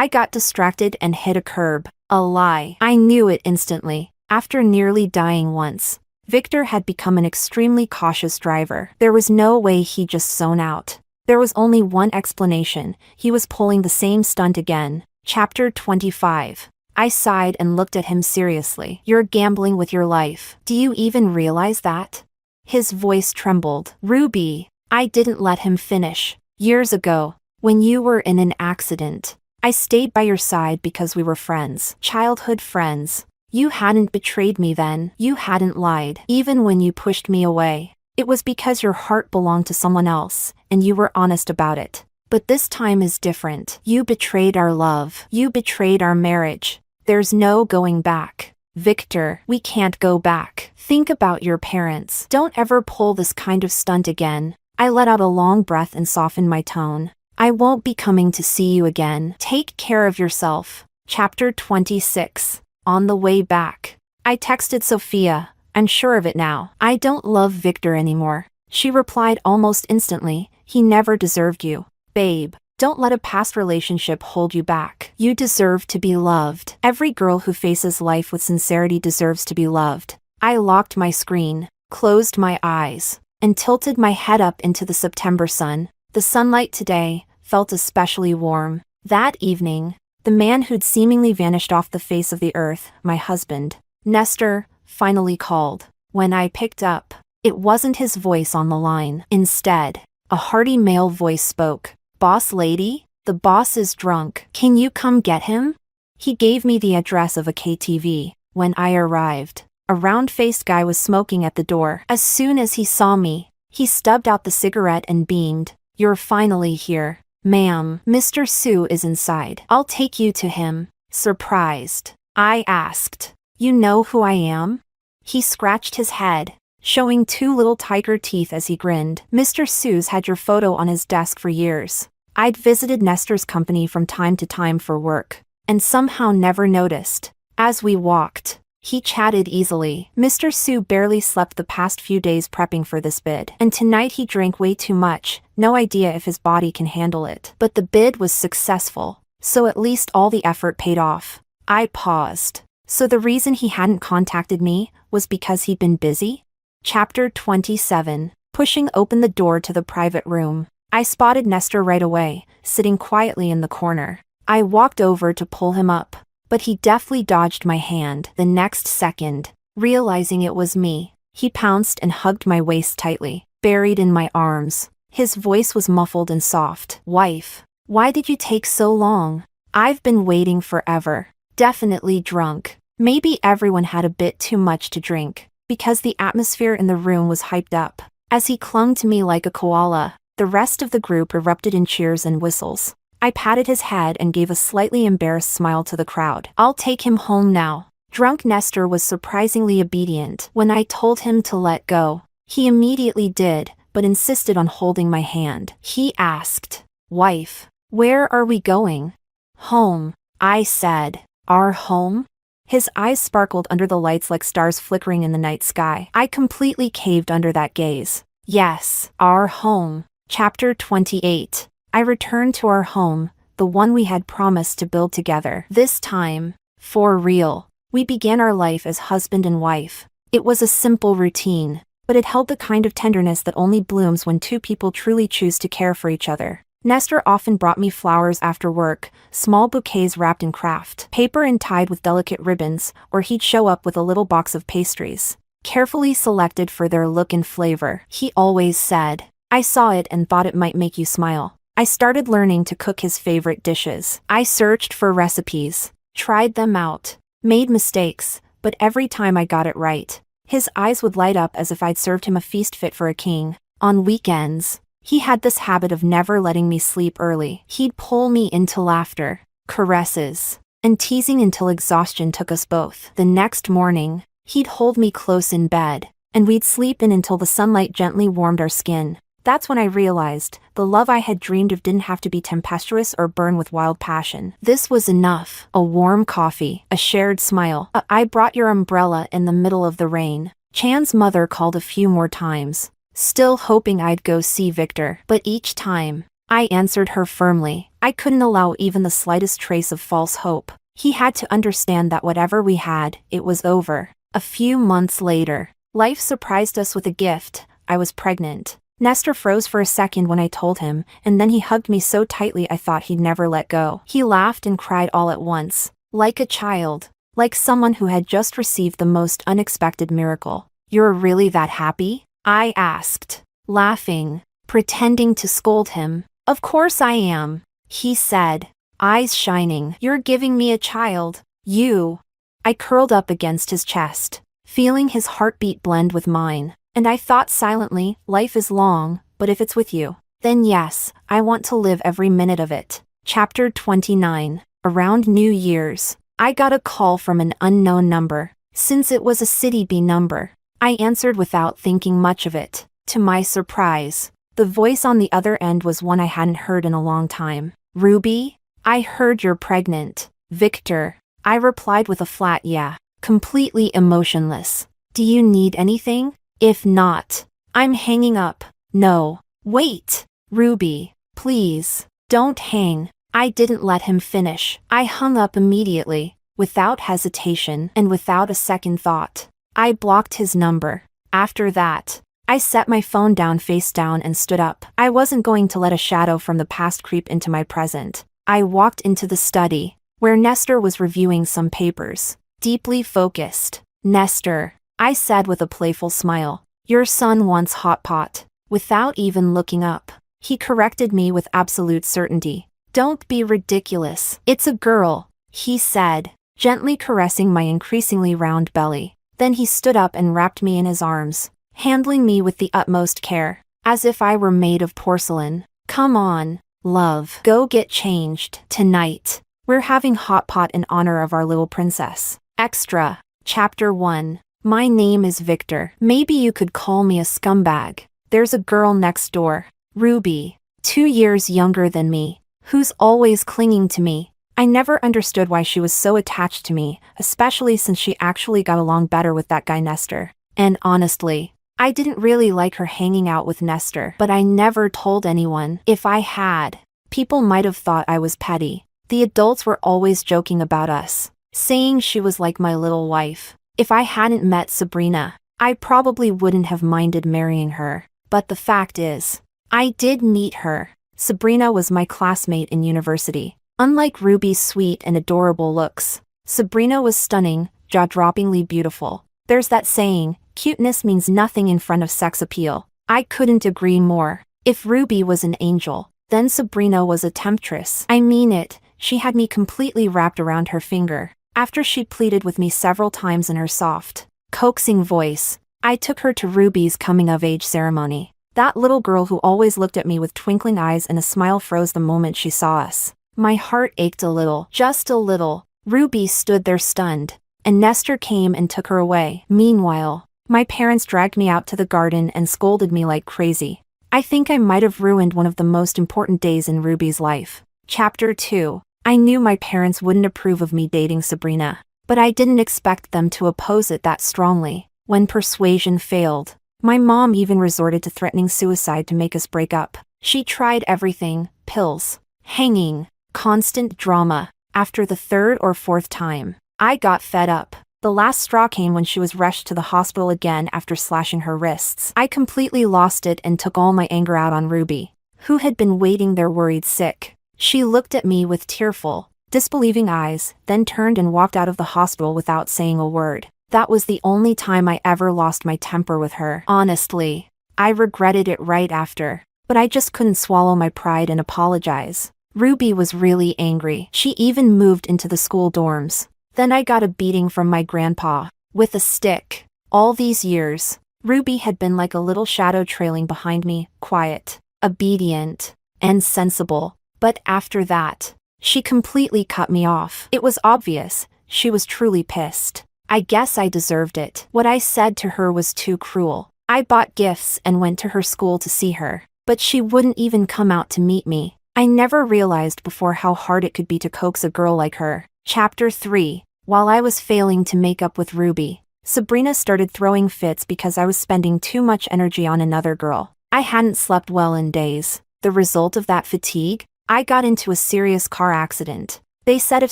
got distracted and hit a curb. A lie. I knew it instantly. After nearly dying once, Victor had become an extremely cautious driver. There was no way he'd just zone out. There was only one explanation: he was pulling the same stunt again. Chapter 25. I sighed and looked at him seriously. You're gambling with your life. Do you even realize that? His voice trembled. Ruby, I didn't let him finish. Years ago, when you were in an accident, I stayed by your side because we were friends. Childhood friends. You hadn't betrayed me then. You hadn't lied. Even when you pushed me away, it was because your heart belonged to someone else, and you were honest about it. But this time is different. You betrayed our love. You betrayed our marriage. There's no going back. Victor, we can't go back. Think about your parents. Don't ever pull this kind of stunt again. I let out a long breath and softened my tone. I won't be coming to see you again. Take care of yourself. Chapter 26. On the way back. I texted Sophia. I'm sure of it now. I don't love Victor anymore. She replied almost instantly. He never deserved you. Babe, don't let a past relationship hold you back. You deserve to be loved. Every girl who faces life with sincerity deserves to be loved. I locked my screen, closed my eyes, and tilted my head up into the September sun. The sunlight today felt especially warm. That evening, the man who'd seemingly vanished off the face of the earth, my husband, Nestor, finally called. When I picked up, it wasn't his voice on the line. Instead, a hearty male voice spoke. Boss lady, the boss is drunk. Can you come get him? He gave me the address of a KTV. When I arrived, a round-faced guy was smoking at the door. As soon as he saw me, he stubbed out the cigarette and beamed. You're finally here. Ma'am, Mr. Sue is inside. I'll take you to him. Surprised, I asked. You know who I am? He scratched his head, showing two little tiger teeth as he grinned. Mr. Sue's had your photo on his desk for years. I'd visited Nestor's company from time to time for work, and somehow never noticed. As we walked, he chatted easily. Mr. Sue barely slept the past few days prepping for this bid, and tonight he drank way too much, no idea if his body can handle it. But the bid was successful, so at least all the effort paid off. I paused. So the reason he hadn't contacted me was because he'd been busy? Chapter 27. Pushing open the door to the private room, I spotted Nestor right away, sitting quietly in the corner. I walked over to pull him up, but he deftly dodged my hand. The next second, realizing it was me, he pounced and hugged my waist tightly, buried in my arms. His voice was muffled and soft. Wife, why did you take so long? I've been waiting forever. Definitely drunk. Maybe everyone had a bit too much to drink, because the atmosphere in the room was hyped up. As he clung to me like a koala, the rest of the group erupted in cheers and whistles. I patted his head and gave a slightly embarrassed smile to the crowd. I'll take him home now. Drunk Nestor was surprisingly obedient. When I told him to let go, he immediately did, but insisted on holding my hand. He asked, Wife, where are we going? Home, I said. Our home? His eyes sparkled under the lights like stars flickering in the night sky. I completely caved under that gaze. Yes, our home. Chapter 28. I returned to our home, the one we had promised to build together. This time, for real, we began our life as husband and wife. It was a simple routine, but it held the kind of tenderness that only blooms when two people truly choose to care for each other. Nestor often brought me flowers after work, small bouquets wrapped in craft paper and tied with delicate ribbons, or he'd show up with a little box of pastries, carefully selected for their look and flavor. He always said, I saw it and thought it might make you smile. I started learning to cook his favorite dishes. I searched for recipes, tried them out, made mistakes, but every time I got it right, his eyes would light up as if I'd served him a feast fit for a king. On weekends, he had this habit of never letting me sleep early. He'd pull me into laughter, caresses, and teasing until exhaustion took us both. The next morning, he'd hold me close in bed, and we'd sleep in until the sunlight gently warmed our skin. That's when I realized the love I had dreamed of didn't have to be tempestuous or burn with wild passion. This was enough. A warm coffee, a shared smile. I brought your umbrella in the middle of the rain. Chan's mother called a few more times, still hoping I'd go see Victor. But each time, I answered her firmly. I couldn't allow even the slightest trace of false hope. He had to understand that whatever we had, it was over. A few months later, life surprised us with a gift. I was pregnant. Nestor froze for a second when I told him, and then he hugged me so tightly I thought he'd never let go. He laughed and cried all at once, like a child, like someone who had just received the most unexpected miracle. "You're really that happy?" I asked, laughing, pretending to scold him. "Of course I am," he said, eyes shining. "You're giving me a child. You." I curled up against his chest, feeling his heartbeat blend with mine, and I thought silently, life is long, but if it's with you, then yes, I want to live every minute of it. Chapter 29. Around New Year's, I got a call from an unknown number. Since it was a City B number, I answered without thinking much of it. To my surprise, the voice on the other end was one I hadn't heard in a long time. "Ruby? I heard you're pregnant." "Victor," I replied with a flat yeah, completely emotionless. "Do you need anything? If not, I'm hanging up." "No. Wait. Ruby, please, don't hang." I didn't let him finish. I hung up immediately, without hesitation and without a second thought. I blocked his number. After that, I set my phone down face down and stood up. I wasn't going to let a shadow from the past creep into my present. I walked into the study, where Nestor was reviewing some papers, deeply focused. "Nestor," I said with a playful smile, "your son wants hot pot." Without even looking up, he corrected me with absolute certainty. "Don't be ridiculous. It's a girl," he said, gently caressing my increasingly round belly. Then he stood up and wrapped me in his arms, handling me with the utmost care, as if I were made of porcelain. "Come on, love. Go get changed. Tonight, we're having hot pot in honor of our little princess." Extra. Chapter 1. My name is Victor. Maybe you could call me a scumbag. There's a girl next door, Ruby, 2 years younger than me, who's always clinging to me. I never understood why she was so attached to me, especially since she actually got along better with that guy Nestor. And honestly, I didn't really like her hanging out with Nestor, but I never told anyone. If I had, people might have thought I was petty. The adults were always joking about us, saying she was like my little wife. If I hadn't met Sabrina, I probably wouldn't have minded marrying her. But the fact is, I did meet her. Sabrina was my classmate in university. Unlike Ruby's sweet and adorable looks, Sabrina was stunning, jaw-droppingly beautiful. There's that saying, cuteness means nothing in front of sex appeal. I couldn't agree more. If Ruby was an angel, then Sabrina was a temptress. I mean it, she had me completely wrapped around her finger. After she pleaded with me several times in her soft, coaxing voice, I took her to Ruby's coming-of-age ceremony. That little girl who always looked at me with twinkling eyes and a smile froze the moment she saw us. My heart ached a little, just a little. Ruby stood there stunned, and Nestor came and took her away. Meanwhile, my parents dragged me out to the garden and scolded me like crazy. I think I might have ruined one of the most important days in Ruby's life. Chapter 2. I knew my parents wouldn't approve of me dating Sabrina, but I didn't expect them to oppose it that strongly. When persuasion failed, my mom even resorted to threatening suicide to make us break up. She tried everything: pills, hanging, constant drama. After the third or fourth time, I got fed up. The last straw came when she was rushed to the hospital again after slashing her wrists. I completely lost it and took all my anger out on Ruby, who had been waiting there worried sick. She looked at me with tearful, disbelieving eyes, then turned and walked out of the hospital without saying a word. That was the only time I ever lost my temper with her. Honestly, I regretted it right after, but I just couldn't swallow my pride and apologize. Ruby was really angry. She even moved into the school dorms. Then I got a beating from my grandpa, with a stick. All these years, Ruby had been like a little shadow trailing behind me, quiet, obedient, and sensible. But after that, she completely cut me off. It was obvious, she was truly pissed. I guess I deserved it. What I said to her was too cruel. I bought gifts and went to her school to see her, but she wouldn't even come out to meet me. I never realized before how hard it could be to coax a girl like her. Chapter 3. While I was failing to make up with Ruby, Sabrina started throwing fits because I was spending too much energy on another girl. I hadn't slept well in days. The result of that fatigue? I got into a serious car accident. They said if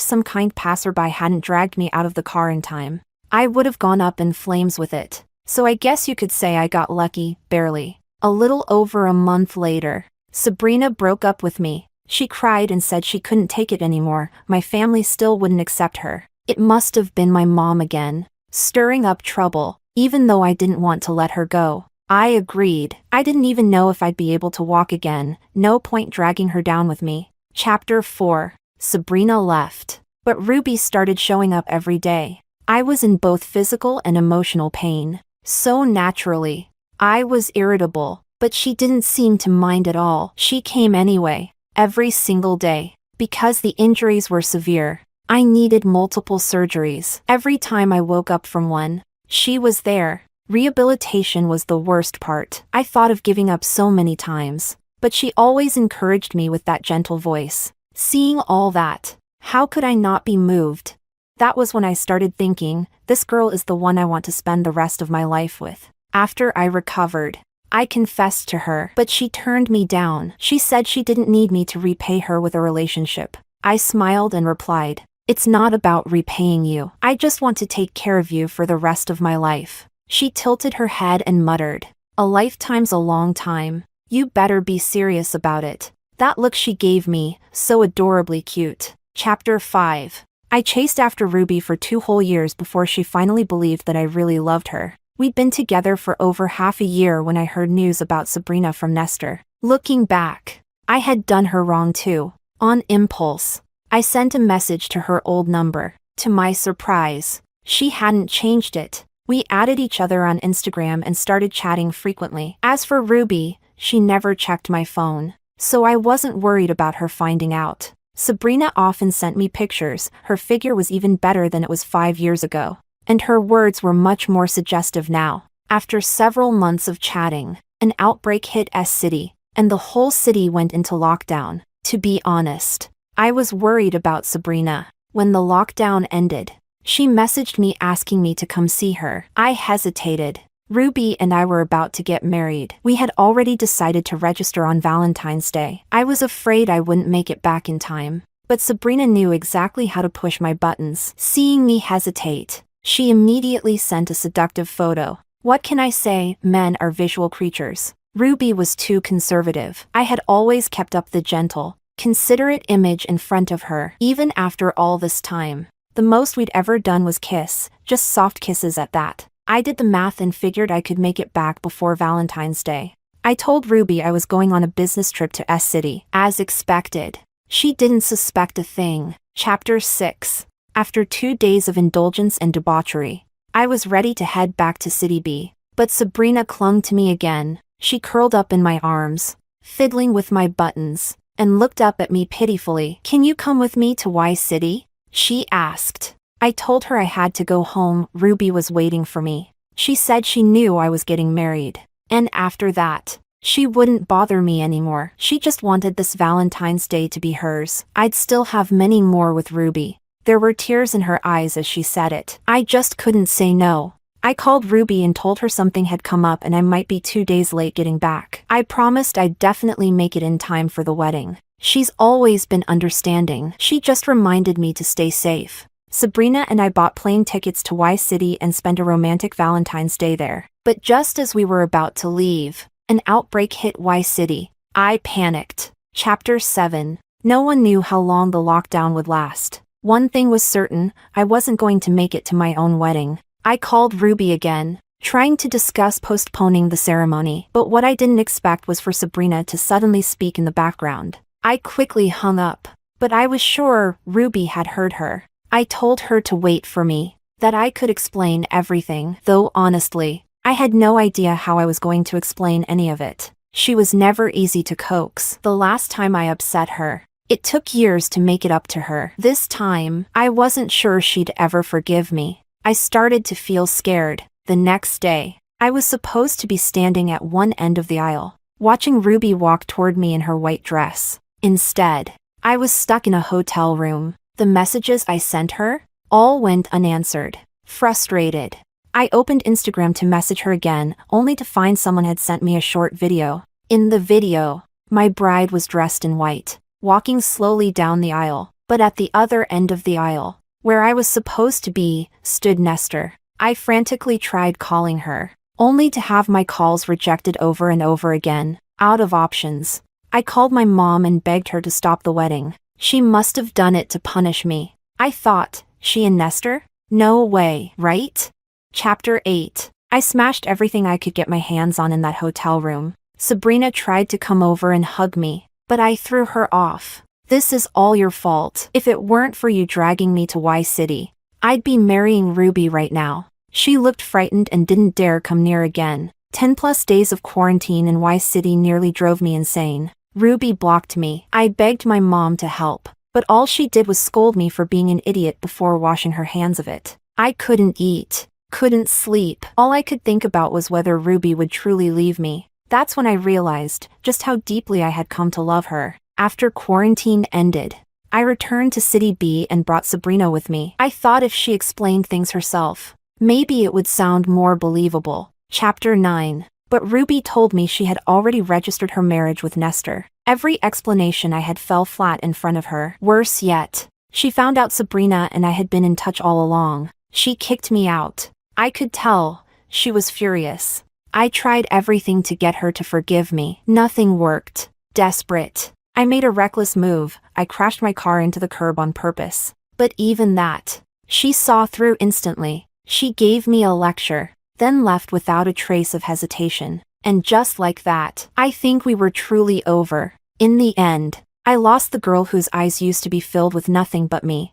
some kind passerby hadn't dragged me out of the car in time, I would have gone up in flames with it. So I guess you could say I got lucky, barely. A little over a month later, Sabrina broke up with me. She cried and said she couldn't take it anymore. My family still wouldn't accept her. It must have been my mom again, stirring up trouble, even though I didn't want to let her go. I agreed. I didn't even know if I'd be able to walk again. No point dragging her down with me. Chapter 4. Sabrina left. But Ruby started showing up every day. I was in both physical and emotional pain. So naturally. I was irritable, but she didn't seem to mind at all. She came anyway, every single day. Because the injuries were severe, I needed multiple surgeries. Every time I woke up from one, she was there. Rehabilitation was the worst part. I thought of giving up so many times, but she always encouraged me with that gentle voice. Seeing all that, how could I not be moved? That was when I started thinking, this girl is the one I want to spend the rest of my life with. After I recovered, I confessed to her, but she turned me down. She said she didn't need me to repay her with a relationship. I smiled and replied, "It's not about repaying you. I just want to take care of you for the rest of my life." She tilted her head and muttered, "A lifetime's a long time. You better be serious about it." That look she gave me, so adorably cute. Chapter 5. I chased after Ruby for 2 whole years before she finally believed that I really loved her. We'd been together for over half a year when I heard news about Sabrina from Nestor. Looking back, I had done her wrong too. On impulse, I sent a message to her old number. To my surprise, she hadn't changed it. We added each other on Instagram and started chatting frequently. As for Ruby, she never checked my phone, so I wasn't worried about her finding out. Sabrina often sent me pictures. Her figure was even better than it was 5 years ago, and her words were much more suggestive now. After several months of chatting, an outbreak hit S-City, and the whole city went into lockdown. To be honest, I was worried about Sabrina. When the lockdown ended, she messaged me asking me to come see her. I hesitated. Ruby and I were about to get married. We had already decided to register on Valentine's Day. I was afraid I wouldn't make it back in time, but Sabrina knew exactly how to push my buttons. Seeing me hesitate, she immediately sent a seductive photo. What can I say? Men are visual creatures. Ruby was too conservative. I had always kept up the gentle, considerate image in front of her. Even after all this time, the most we'd ever done was kiss, just soft kisses at that. I did the math and figured I could make it back before Valentine's Day. I told Ruby I was going on a business trip to S-City. As expected, she didn't suspect a thing. Chapter 6. After 2 days of indulgence and debauchery, I was ready to head back to City B. But Sabrina clung to me again. She curled up in my arms, fiddling with my buttons, and looked up at me pitifully. "Can you come with me to Y City?" she asked. I told her I had to go home. Ruby was waiting for me. She said she knew I was getting married, and after that, she wouldn't bother me anymore. She just wanted this Valentine's Day to be hers. I'd still have many more with Ruby. There were tears in her eyes as she said it. I just couldn't say no. I called Ruby and told her something had come up and I might be 2 days late getting back. I promised I'd definitely make it in time for the wedding. She's always been understanding. She just reminded me to stay safe. Sabrina and I bought plane tickets to Y City and spent a romantic Valentine's Day there. But just as we were about to leave, an outbreak hit Y City. I panicked. Chapter 7. No one knew how long the lockdown would last. One thing was certain, I wasn't going to make it to my own wedding. I called Ruby again, trying to discuss postponing the ceremony. But what I didn't expect was for Sabrina to suddenly speak in the background. I quickly hung up, but I was sure Ruby had heard her. I told her to wait for me, that I could explain everything, though honestly, I had no idea how I was going to explain any of it. She was never easy to coax. The last time I upset her, it took years to make it up to her. This time, I wasn't sure she'd ever forgive me. I started to feel scared. The next day, I was supposed to be standing at one end of the aisle, watching Ruby walk toward me in her white dress. Instead, I was stuck in a hotel room. The messages I sent her all went unanswered. Frustrated, I opened Instagram to message her again, only to find someone had sent me a short video. In the video, my bride was dressed in white, walking slowly down the aisle, but at the other end of the aisle, where I was supposed to be, stood Nestor. I frantically tried calling her, only to have my calls rejected over and over again. Out of options, I called my mom and begged her to stop the wedding. She must have done it to punish me. I thought, she and Nestor? No way, right? Chapter 8. I smashed everything I could get my hands on in that hotel room. Sabrina tried to come over and hug me, but I threw her off. This is all your fault. If it weren't for you dragging me to Y City, I'd be marrying Ruby right now. She looked frightened and didn't dare come near again. 10+ days of quarantine in Y City nearly drove me insane. Ruby blocked me. I begged my mom to help, but all she did was scold me for being an idiot before washing her hands of it. I couldn't eat, couldn't sleep. All I could think about was whether Ruby would truly leave me. That's when I realized just how deeply I had come to love her. After quarantine ended, I returned to City B and brought Sabrina with me. I thought if she explained things herself, maybe it would sound more believable. Chapter 9. But Ruby told me she had already registered her marriage with Nestor. Every explanation I had fell flat in front of her. Worse yet, she found out Sabrina and I had been in touch all along. She kicked me out. I could tell she was furious. I tried everything to get her to forgive me. Nothing worked. Desperate, I made a reckless move. I crashed my car into the curb on purpose. But even that, she saw through instantly. She gave me a lecture, then left without a trace of hesitation. And just like that, I think we were truly over. In the end, I lost the girl whose eyes used to be filled with nothing but me.